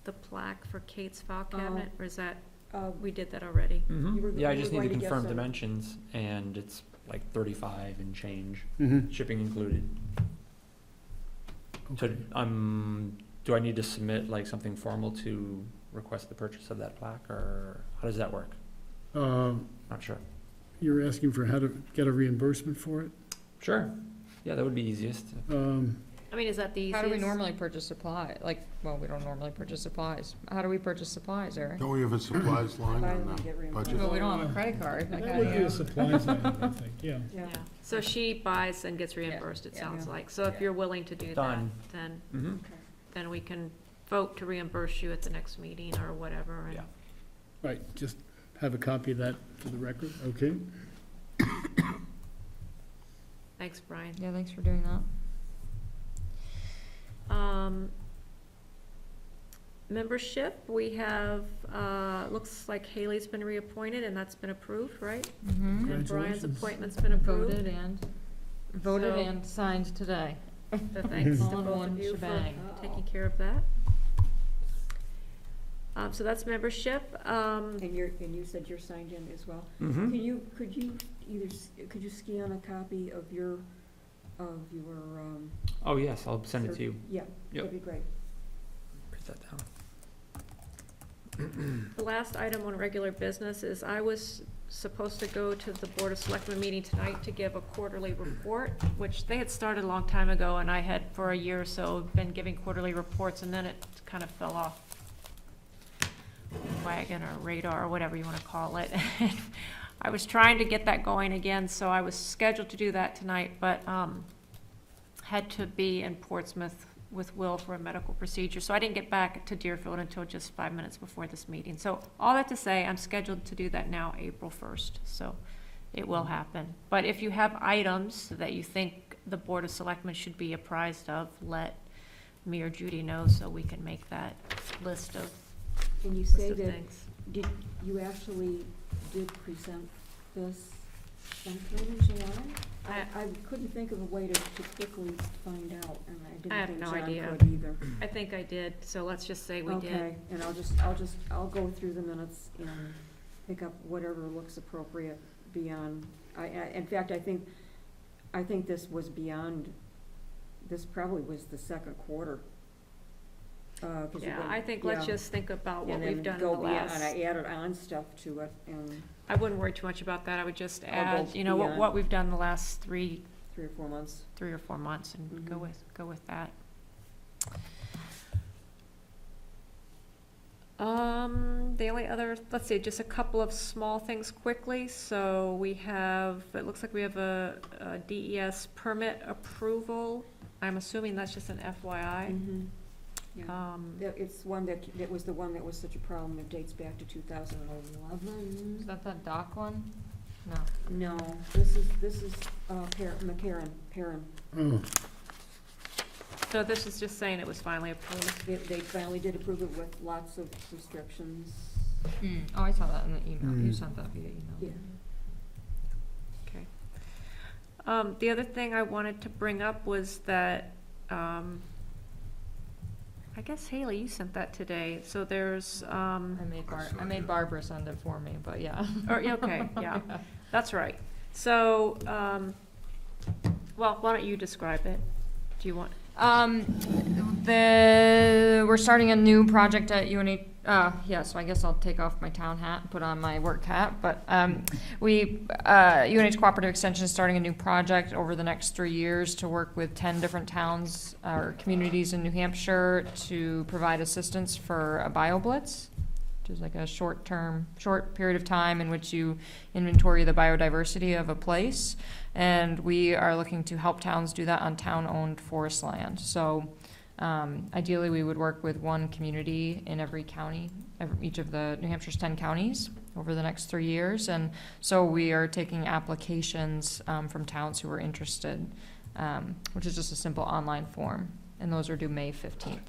the plaque for Kate's file cabinet, or is that, we did that already? You were- Yeah, I you just were need to going to get confirm some- dimensions, and it's like 35 and change, Mm-hmm. shipping included. So, do I need to submit like something formal to request the purchase of that plaque, or how does that work? Not sure. You're asking for how to get a reimbursement for it? Sure. Yeah, that would be easiest. I mean, is that the easiest? How do we normally purchase supply? Like, well, we don't normally purchase supplies. How do we purchase supplies, Eric? Don't we have a supplies line Why on don't we the get reimbursed? budget? Well, we don't have a credit card. Like, That how would do be you- a supplies item, I think, yeah. Yeah. Yeah, so she buys and gets reimbursed, it yeah. sounds Yeah. like. So if Yeah. you're willing to do that, Done. then, Mm-hmm. then we can vote to reimburse you at the next meeting or whatever. and- Yeah. Right, just have a copy of that for the record, okay? Thanks, Brian. Yeah, thanks for doing that. Membership, we have, looks like Haley's been reappointed and that's been approved, right? Mm-hmm. And Brian's Congratulations. appointment's been approved. Voted So- and signed today. So thanks to All in both one of you for shebang. taking care of that. So that's membership. And you said you're signed in as well? Mm-hmm. Could you could you scan a copy of your, Oh, yes, I'll send it to you. yeah, Yep. that'd be great. Print that down. The last item on regular business is I was supposed to go to the Board of Selectmen meeting tonight to give a quarterly report, which they had started a long time ago, and I had for a year or so been giving quarterly reports, and then it kind of fell off wagon or radar or whatever you want to call it. I was trying to get that going again, so I was scheduled to do that tonight, but had to be in Portsmouth with Will for a medical procedure, so I didn't get back to Deerfield until just 5 minutes before this meeting. So all that to say, I'm scheduled to do that now, April 1st, so it will happen. But if you have items that you think the Board of Selectmen should be apprised of, let me or Judy know so we can make that list of Can you say list of that, things. did, you actually did present this sometime in July? I couldn't think of a way to quickly find out, and I I didn't have think no John idea. could either. I think I did, so let's just say we did. Okay, and I'll go through the minutes and pick up whatever looks appropriate beyond, in fact, I think this was beyond, this probably was the second quarter. 'Cause it Yeah, went- I think let's yeah. just think about what And we've then done in go the beyond, last. and I added on stuff to it, and I wouldn't worry too much about that, I would just I'll add, go you know, beyond. what we've done the last 3 3 or 4 months. or 4 months and go Mhm. with that. The only other, let's see, just a couple of small things quickly. So we have, it looks like we have a DES permit approval. I'm assuming that's just an FYI. Mhm. Yeah. Um, It's one that was the one that was such a problem, it dates back to 2011. Is that dock one? No. No, this is Perrin. Oh, So this is just saying it was finally approved. They finally did approve it with lots of restrictions. Oh, I saw that in the email. You Mm. sent that via email. Yeah. Okay. The other thing I wanted to bring up was that, I guess Haley, you sent that today, so there's, I made Barbara send it for me, but yeah. or, yeah, okay, yeah, that's right. So, well, why don't you describe it? Do you want? We're starting a new project at UNH, yeah, so I guess I'll take off my town hat and put on my work hat, but, UNH Cooperative Extension is starting a new project over the next 3 years to work with 10 different towns or communities in New Hampshire to provide assistance for a BioBlitz, which is like a short period of time in which you inventory the biodiversity of a place. And we are looking to help towns do that on town-owned forest land. So ideally, we would work with one community in every county, each of the New Hampshire's 10 counties over the next 3 years. And so we are taking applications from towns who are interested, which is just a simple online form. And those are due May 15th.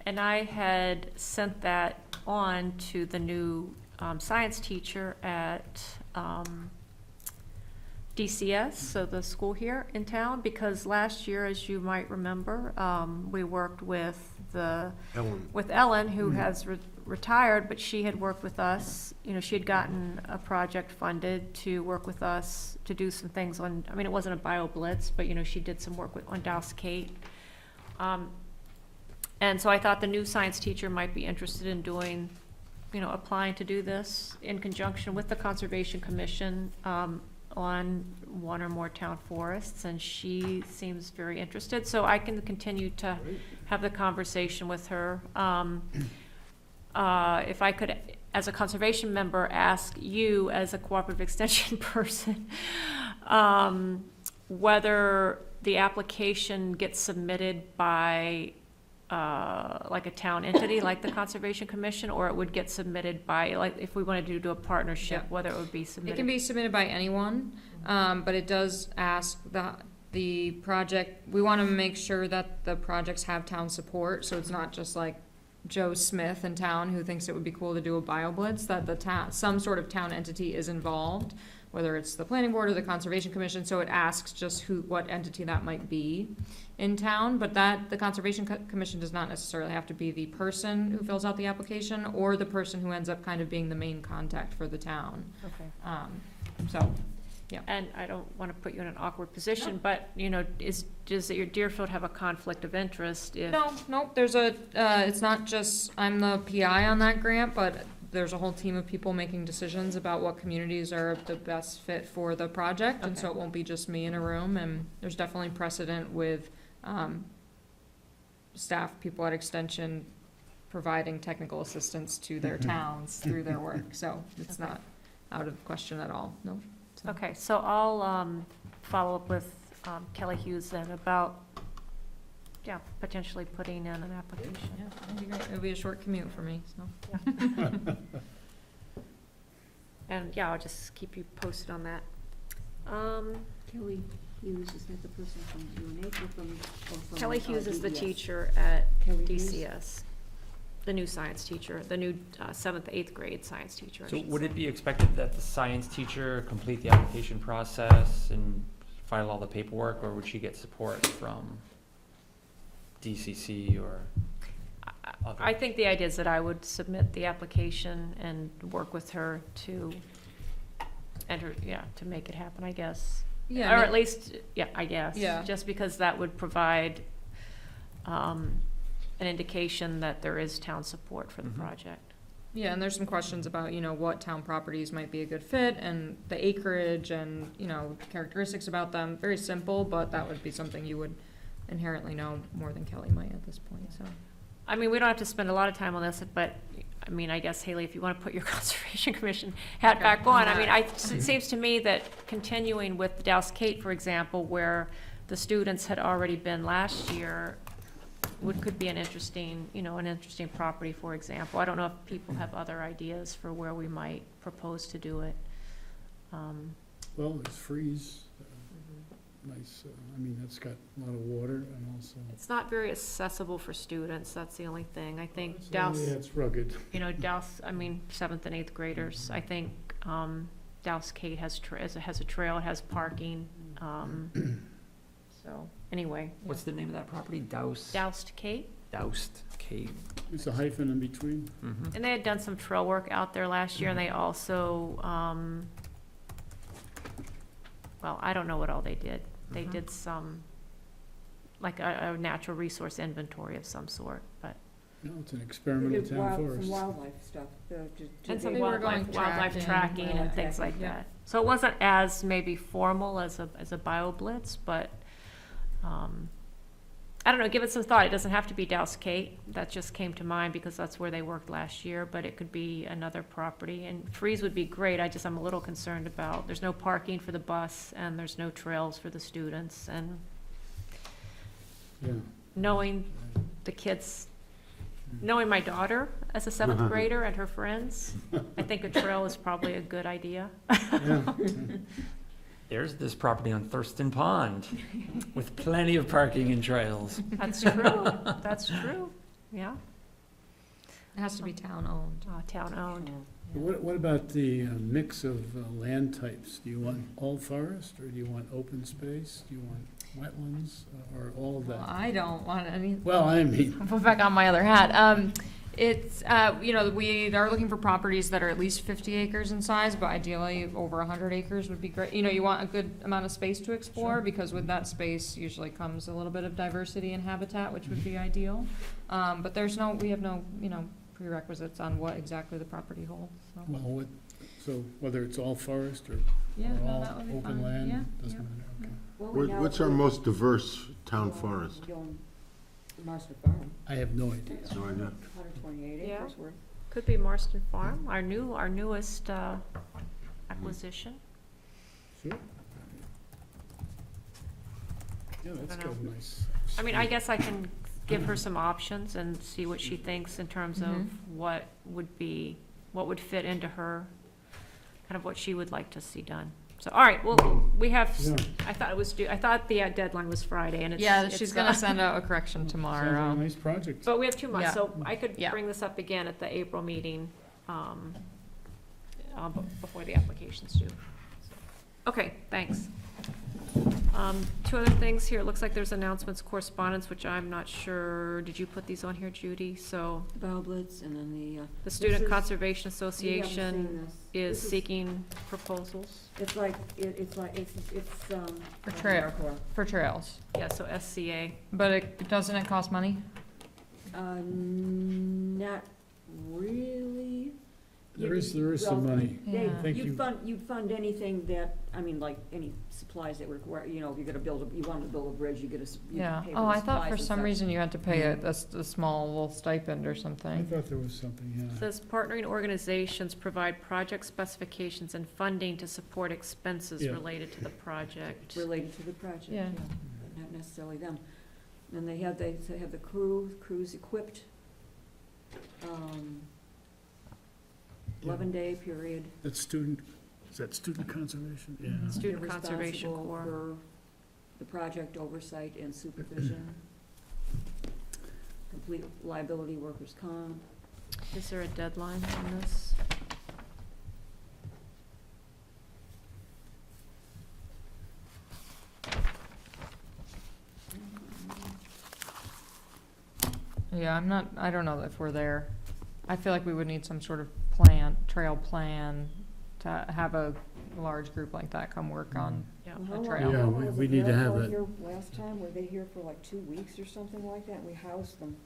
And I had sent that on to the new science teacher at DCS, so the school here in town, because last year, as you might remember, we worked with Ellen, who has retired, but she had worked with us. You know, she had gotten a project funded to work with us to do some things on, I mean, it wasn't a BioBlitz, but, you know, she did some work on Dow's Kate. And so I thought the new science teacher might be interested in doing, you know, applying to do this in conjunction with the Conservation Commission on one or more town forests, and she seems very interested, so I can continue to have the conversation with her. If I could, as a conservation member, ask you as a cooperative extension person, whether the application gets submitted by like a town entity, like the Conservation Commission, or it would get submitted by, like, if we wanted to do a partnership, Yeah. whether it would be submitted. It can be submitted by anyone, but it does ask the project, we want to make sure that the projects have town support, so it's not just like Joe Smith in town who thinks it would be cool to do a BioBlitz, that the town, some sort of town entity is involved, whether it's the planning board or the Conservation Commission, so it asks just what entity that might be in town, but the Conservation Commission does not necessarily have to be the person who fills out the application or the person who ends up kind of being the main contact for the town. Okay. So, And I don't want to put you in an awkward position, but, you know, does your Deerfield have a conflict of interest if? no, there's it's not just, I'm the PI on that grant, but there's a whole team of people making decisions about what communities are the best fit for the project, and so Okay. it won't be just me in a room, and there's definitely precedent with, staff, people at Extension providing technical assistance to their towns through their work, so it's Okay. not out of question at all, no. So- Okay, so I'll follow up with Kelly Hughes then about, yeah, potentially putting in an application. Yeah, that'd be great. It'll be a short commute for me, so. And, yeah, I'll just keep you posted on that. Kelly Hughes, is that the person from UNH or from? Kelly Hughes is the DES? teacher at Kelly Hughes? DCS, the new science teacher, the new 7th, 8th grade science teacher, I So should would say. it be expected that the science teacher complete the application process and file all the paperwork, or would she get support from DCC or other? I think the idea is that I would submit the application and work with her to enter, to make it happen, I guess. Yeah, Or at least, I guess. Yeah. Just because that would provide an indication that there is town support for the Mhm. project. Yeah, and there's some questions about, what town properties might be a good fit, and the acreage, and, characteristics about them. Very simple, but that would be something you would inherently know more than Kelly might at this point, so. I mean, we don't have to spend a lot of time on this, but, I mean, I guess, Haley, if you want to put your Conservation Commission hat Okay. back on, I mean, it seems to me that continuing with the Dow's Kate, for example, where the students had already been last year, could be an interesting, an interesting property, for example. I don't know if people have other ideas for where we might propose to do it. Well, there's Freeze, nice, I mean, that's got a lot of water and also. It's not very accessible for students, that's the only thing. I think Yeah, Douse, it's rugged. you know, Douse, I mean, 7th and 8th graders, I think, Douse Kate has a trail, it has parking, so, anyway. What's the name of that property? Doused Kate, Doused Cave. It's a hyphen in between. Mm-hmm. and they had done some trail work out there last year, and they also, well, I don't know what all they did. They Mhm. did some, like a natural resource inventory of some sort, but. No, it's an They experimental did town some forest. wildlife stuff. And some They were wildlife, going wildlife tracking. tracking and Wildlife things like tracking, yeah. that. So it wasn't as maybe formal as a bio blitz, but, I don't know, give it some thought. It doesn't have to be Douse Kate. That just came to mind because that's where they worked last year, but it could be another property. And Freeze would be great. I'm a little concerned about, there's no parking for the bus and there's no trails for the students. And Yeah. knowing the kids, knowing my daughter as a 7th grader and her friends, I think a trail is probably a good idea. Yeah. There's this property on Thurston Pond with plenty of parking and trails. That's true, that's true, yeah, It has to be town-owned. town owned. What about the mix of land types? Do you want all forest, or do you want open space? Do you want wetlands, or all of Well, that? I don't want any, Well, I mean, put back on my other hat. It's, you know, we are looking for properties that are at least 50 acres in size, but ideally over 100 acres would be great. You know, you want a good amount of space to explore, Sure. because with that space usually comes a little bit of diversity and habitat, which would be ideal. But we have no, you know, prerequisites on what exactly the property holds, so. well, so whether it's all forest or Yeah, no, all that would be open fine. land, Yeah, doesn't yeah. matter, okay. What's our most diverse town forest? Marston Farm, I have no idea. No idea. 128 Yeah. acres worth. Could be Marston Farm, our newest, acquisition. Sure. Yeah, that's don't got a nice. I mean, I guess I can give her some options and see what she thinks in terms of Mhm. what would fit into her, kind of what she would like to see done. So, all right, well, we have, Yeah. I thought the deadline was Friday, and it's. Yeah, it's she's gonna not. send out a correction Sounds tomorrow. like a nice project. But we have 2 months, Yeah. so I could Yeah. bring this up again at the April meeting, before the application's due. Okay, thanks. 2 other things here. It looks like there's announcements, correspondence, which I'm not sure, did you put these on here, Judy? So, Baublitz, and then the Student is- Conservation we haven't Association seen this. is This seeking proposals. It's like, it's For trail, for trails. Yeah, so SCA. But doesn't it cost money? Not really. There is some Well, money. They, Yeah. Thank you. you'd fund anything that, I mean, like, any supplies that require, you know, if you're gonna you want to build a bridge, you Yeah. pay for Oh, the I thought supplies for and some such. reason you had to pay a small little stipend or I something. thought there was something, yeah. Says partnering organizations provide project specifications and funding to support expenses Yeah. related to the project. Related to the project, Yeah. yeah, but not necessarily them. And they have the crews equipped, 11-day period. That's is that student conservation? Yeah. Mhm. Student They're Conservation responsible Corps. for the project oversight and supervision. Complete liability workers' comp. Is there a deadline on this? Yeah, I don't know if we're there. I feel like we would need some sort of trail plan to have a large group like that come work on. Yeah. Well, how a long- trail. how Yeah, long we- was we it need to have Miracle that. here Last time, were they here for like 2 weeks or something like that? We housed them.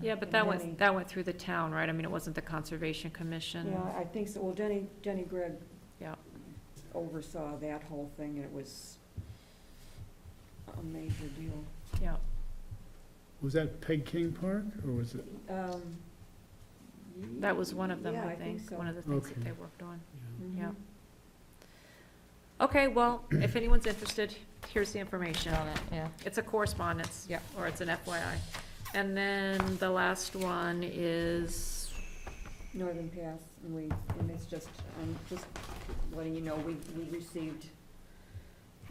Yeah, but And that Denny. went through the town, right? I mean, it wasn't the Conservation Commission. Yeah, I think so. Well, Denny Gregg Yeah. oversaw that whole thing, and it was a major deal. Yeah. Was that Peg King Park, or was it? That was one of them, Yeah, I think, so. one of the things that Okay. they worked on. Mhm. Yeah. Okay, well, if anyone's interested, here's the information. On it, yeah. It's a correspondence. Yeah. Or it's an FYI. And then the last one is, Northern Pass, and it's just, I'm just letting you know, we received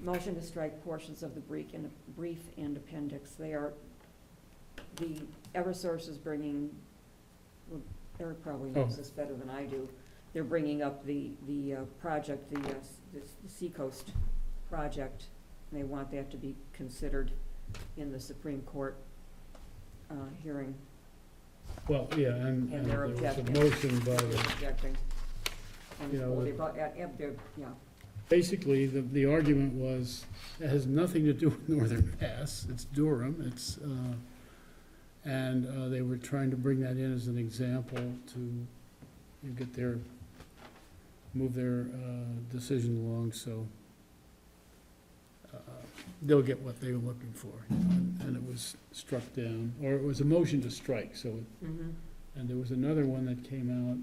Motion to strike portions of the brief and appendix. They are, the Eversource is bringing, well, Eric probably knows this better than I do. They're bringing up the project, the Seacoast project. And they want that to be considered in the Supreme Court hearing. Well, yeah, and And there they're was a objecting. motion by They're the, objecting. And, You know, well, the- they're, yeah. basically, the argument was, it has nothing to do with Northern Mass, it's Durham, it's, and they were trying to bring that in as an example to get their, move their decision along, so they'll get what they were looking for, and it was struck down, or it was a motion to strike, so, Mhm. and there was another one that came out,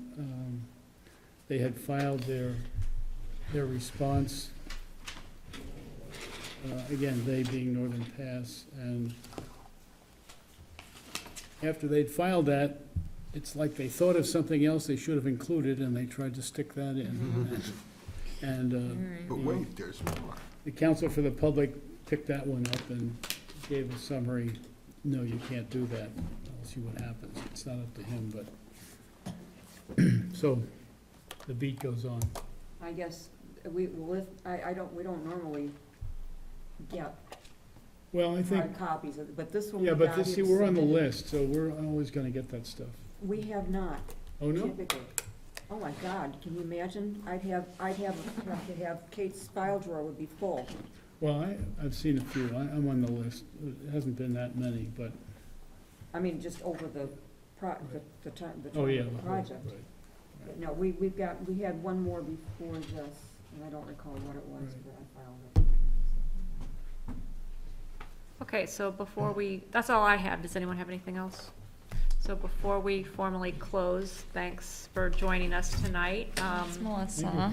they had filed their response, again, they being Northern Pass, and after they'd filed that, it's like they thought of something else they should have included, and they tried to stick that in. And But wait, there's more. the counsel for the public picked that one up and gave a summary, no, you can't do that, I'll see what happens, it's not up to him, but, so, the beat goes on. I guess, we don't normally get Well, I think, hard copies of it, but this one. yeah, we but got this, see, here we're on the submitted. list, so we're always gonna get that stuff. We have not, Oh, no? typically. Oh, my God, can you imagine? I'd have to have Kate's file drawer would be full. Well, I've seen a few, I'm on the list, it hasn't been that many, but, I mean, just over the time oh, yeah. of the project. right, right. No, we had one more before this, and I don't recall what it was, Right. but I filed it. Okay, so before we, that's all I have. Does anyone have anything else? So before we formally close, thanks for joining us tonight. It's Melissa.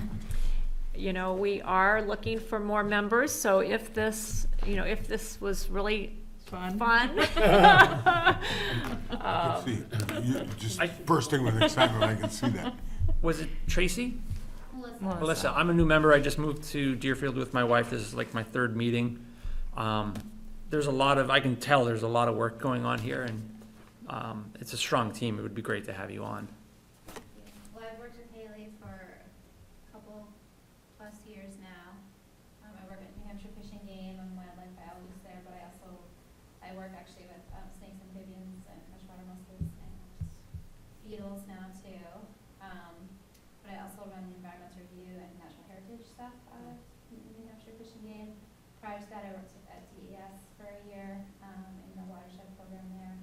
You know, we are looking for more members, so if this, you know, if this was really fun. I can see, you just bursting with excitement, I can see that. Was it Tracy? Melissa. Melissa, I'm a new member. I just moved to Deerfield with my wife. This is like my third meeting. There's a lot of, I can tell there's a lot of work going on here, and it's a strong team. It would be great to have you on. Well, I've worked with Haley for a couple plus years now. I work at New Hampshire Fish and Game, I'm wildlife biologist there, but I work actually with snakes, amphibians, and freshwater mussels and beetles now too. But I also run the environmental review and natural heritage stuff out of New Hampshire Fish and Game. Prior to that, I worked at DES for a year in the watershed program there.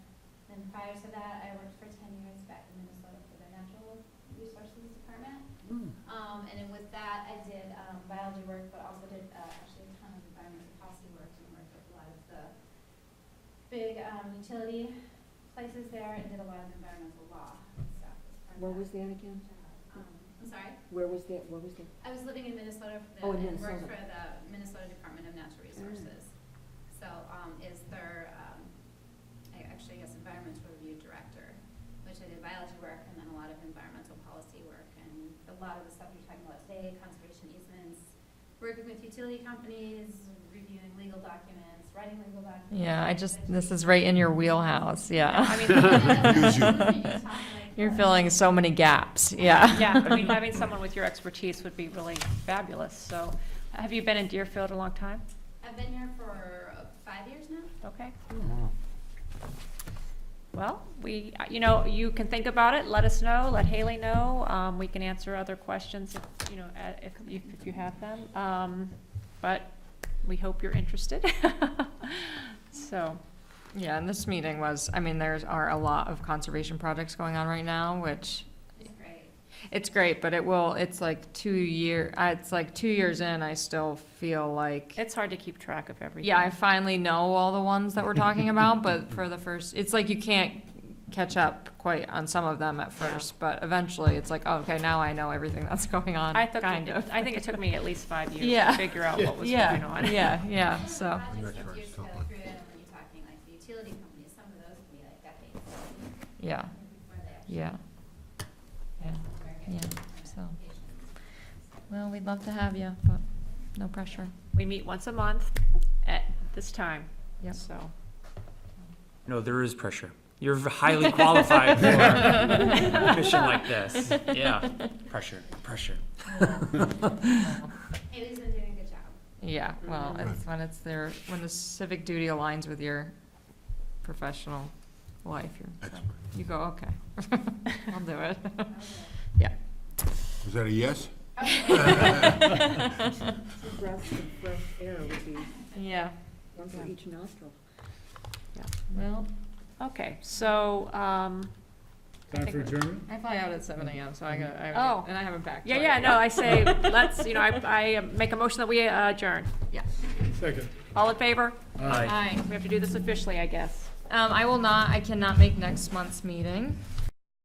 And prior to that, I worked for 10 years back in Minnesota for the Natural Resources Department. And then with that, I did biology work, but also did actually a ton of environmental policy work and worked with a lot of the big utility places there and did a lot of environmental law and stuff. as part of Where that was that again? job. I'm sorry? Where was that? I was living in Minnesota Oh, in and worked Minnesota. for the Minnesota Department of Natural Resources. So, is their, I guess environmental review director, which I did biology work and then a lot of environmental policy work and a lot of the stuff you're talking about today, conservation easements, working with utility companies, reviewing legal documents, writing legal documents. Yeah, this is right in your wheelhouse, yeah. I mean, Use you. You're filling so many gaps, yeah. yeah, I mean, having someone with your expertise would be really fabulous. So, have you been in Deerfield a long time? I've been here for 5 years now. Okay. Well, you know, you can think about it, let us know, let Haley know. We can answer other questions if, you know, if you have them. But we hope you're interested. So, Yeah, and this meeting was, I mean, are a lot of conservation projects going on right now, which, It's great. it's great, but it's like 2 years in, I still feel like, it's hard to keep track of everything. yeah, I finally know all the ones that we're talking about, but for the first, it's like you can't catch up quite on some of them at first, but eventually it's like, oh, okay, now I know everything that's going on, I kind of. think it took me at least 5 years Yeah. to figure out what was going on. Yeah, so, Projects That's that right, years still go like- through it, and when you're talking like the utility companies, some of those can be like decades yeah, before they actually. yeah, yeah, start getting yeah, permit so. applications. Well, we'd love to have you, but no pressure. We meet once a month at this time. Yep. So, No, there is pressure. You're highly qualified for a mission like this. Yeah, pressure. Haley's been doing a good job. Yeah, well, Mhm. it's when the civic duty aligns with your professional life, Expert. you go, okay, I'll do it. Is that a yes? Two breaths of fresh air would be Yeah, one for each nostril. well, okay, so, Time for think- adjournment? I fly out at 7 AM, so Oh. and I haven't packed. yeah, no, I say, let's, I make a motion that we adjourn. Second. All in favor? Aye. Aye. We have to do this officially, I guess. I cannot make next month's meeting.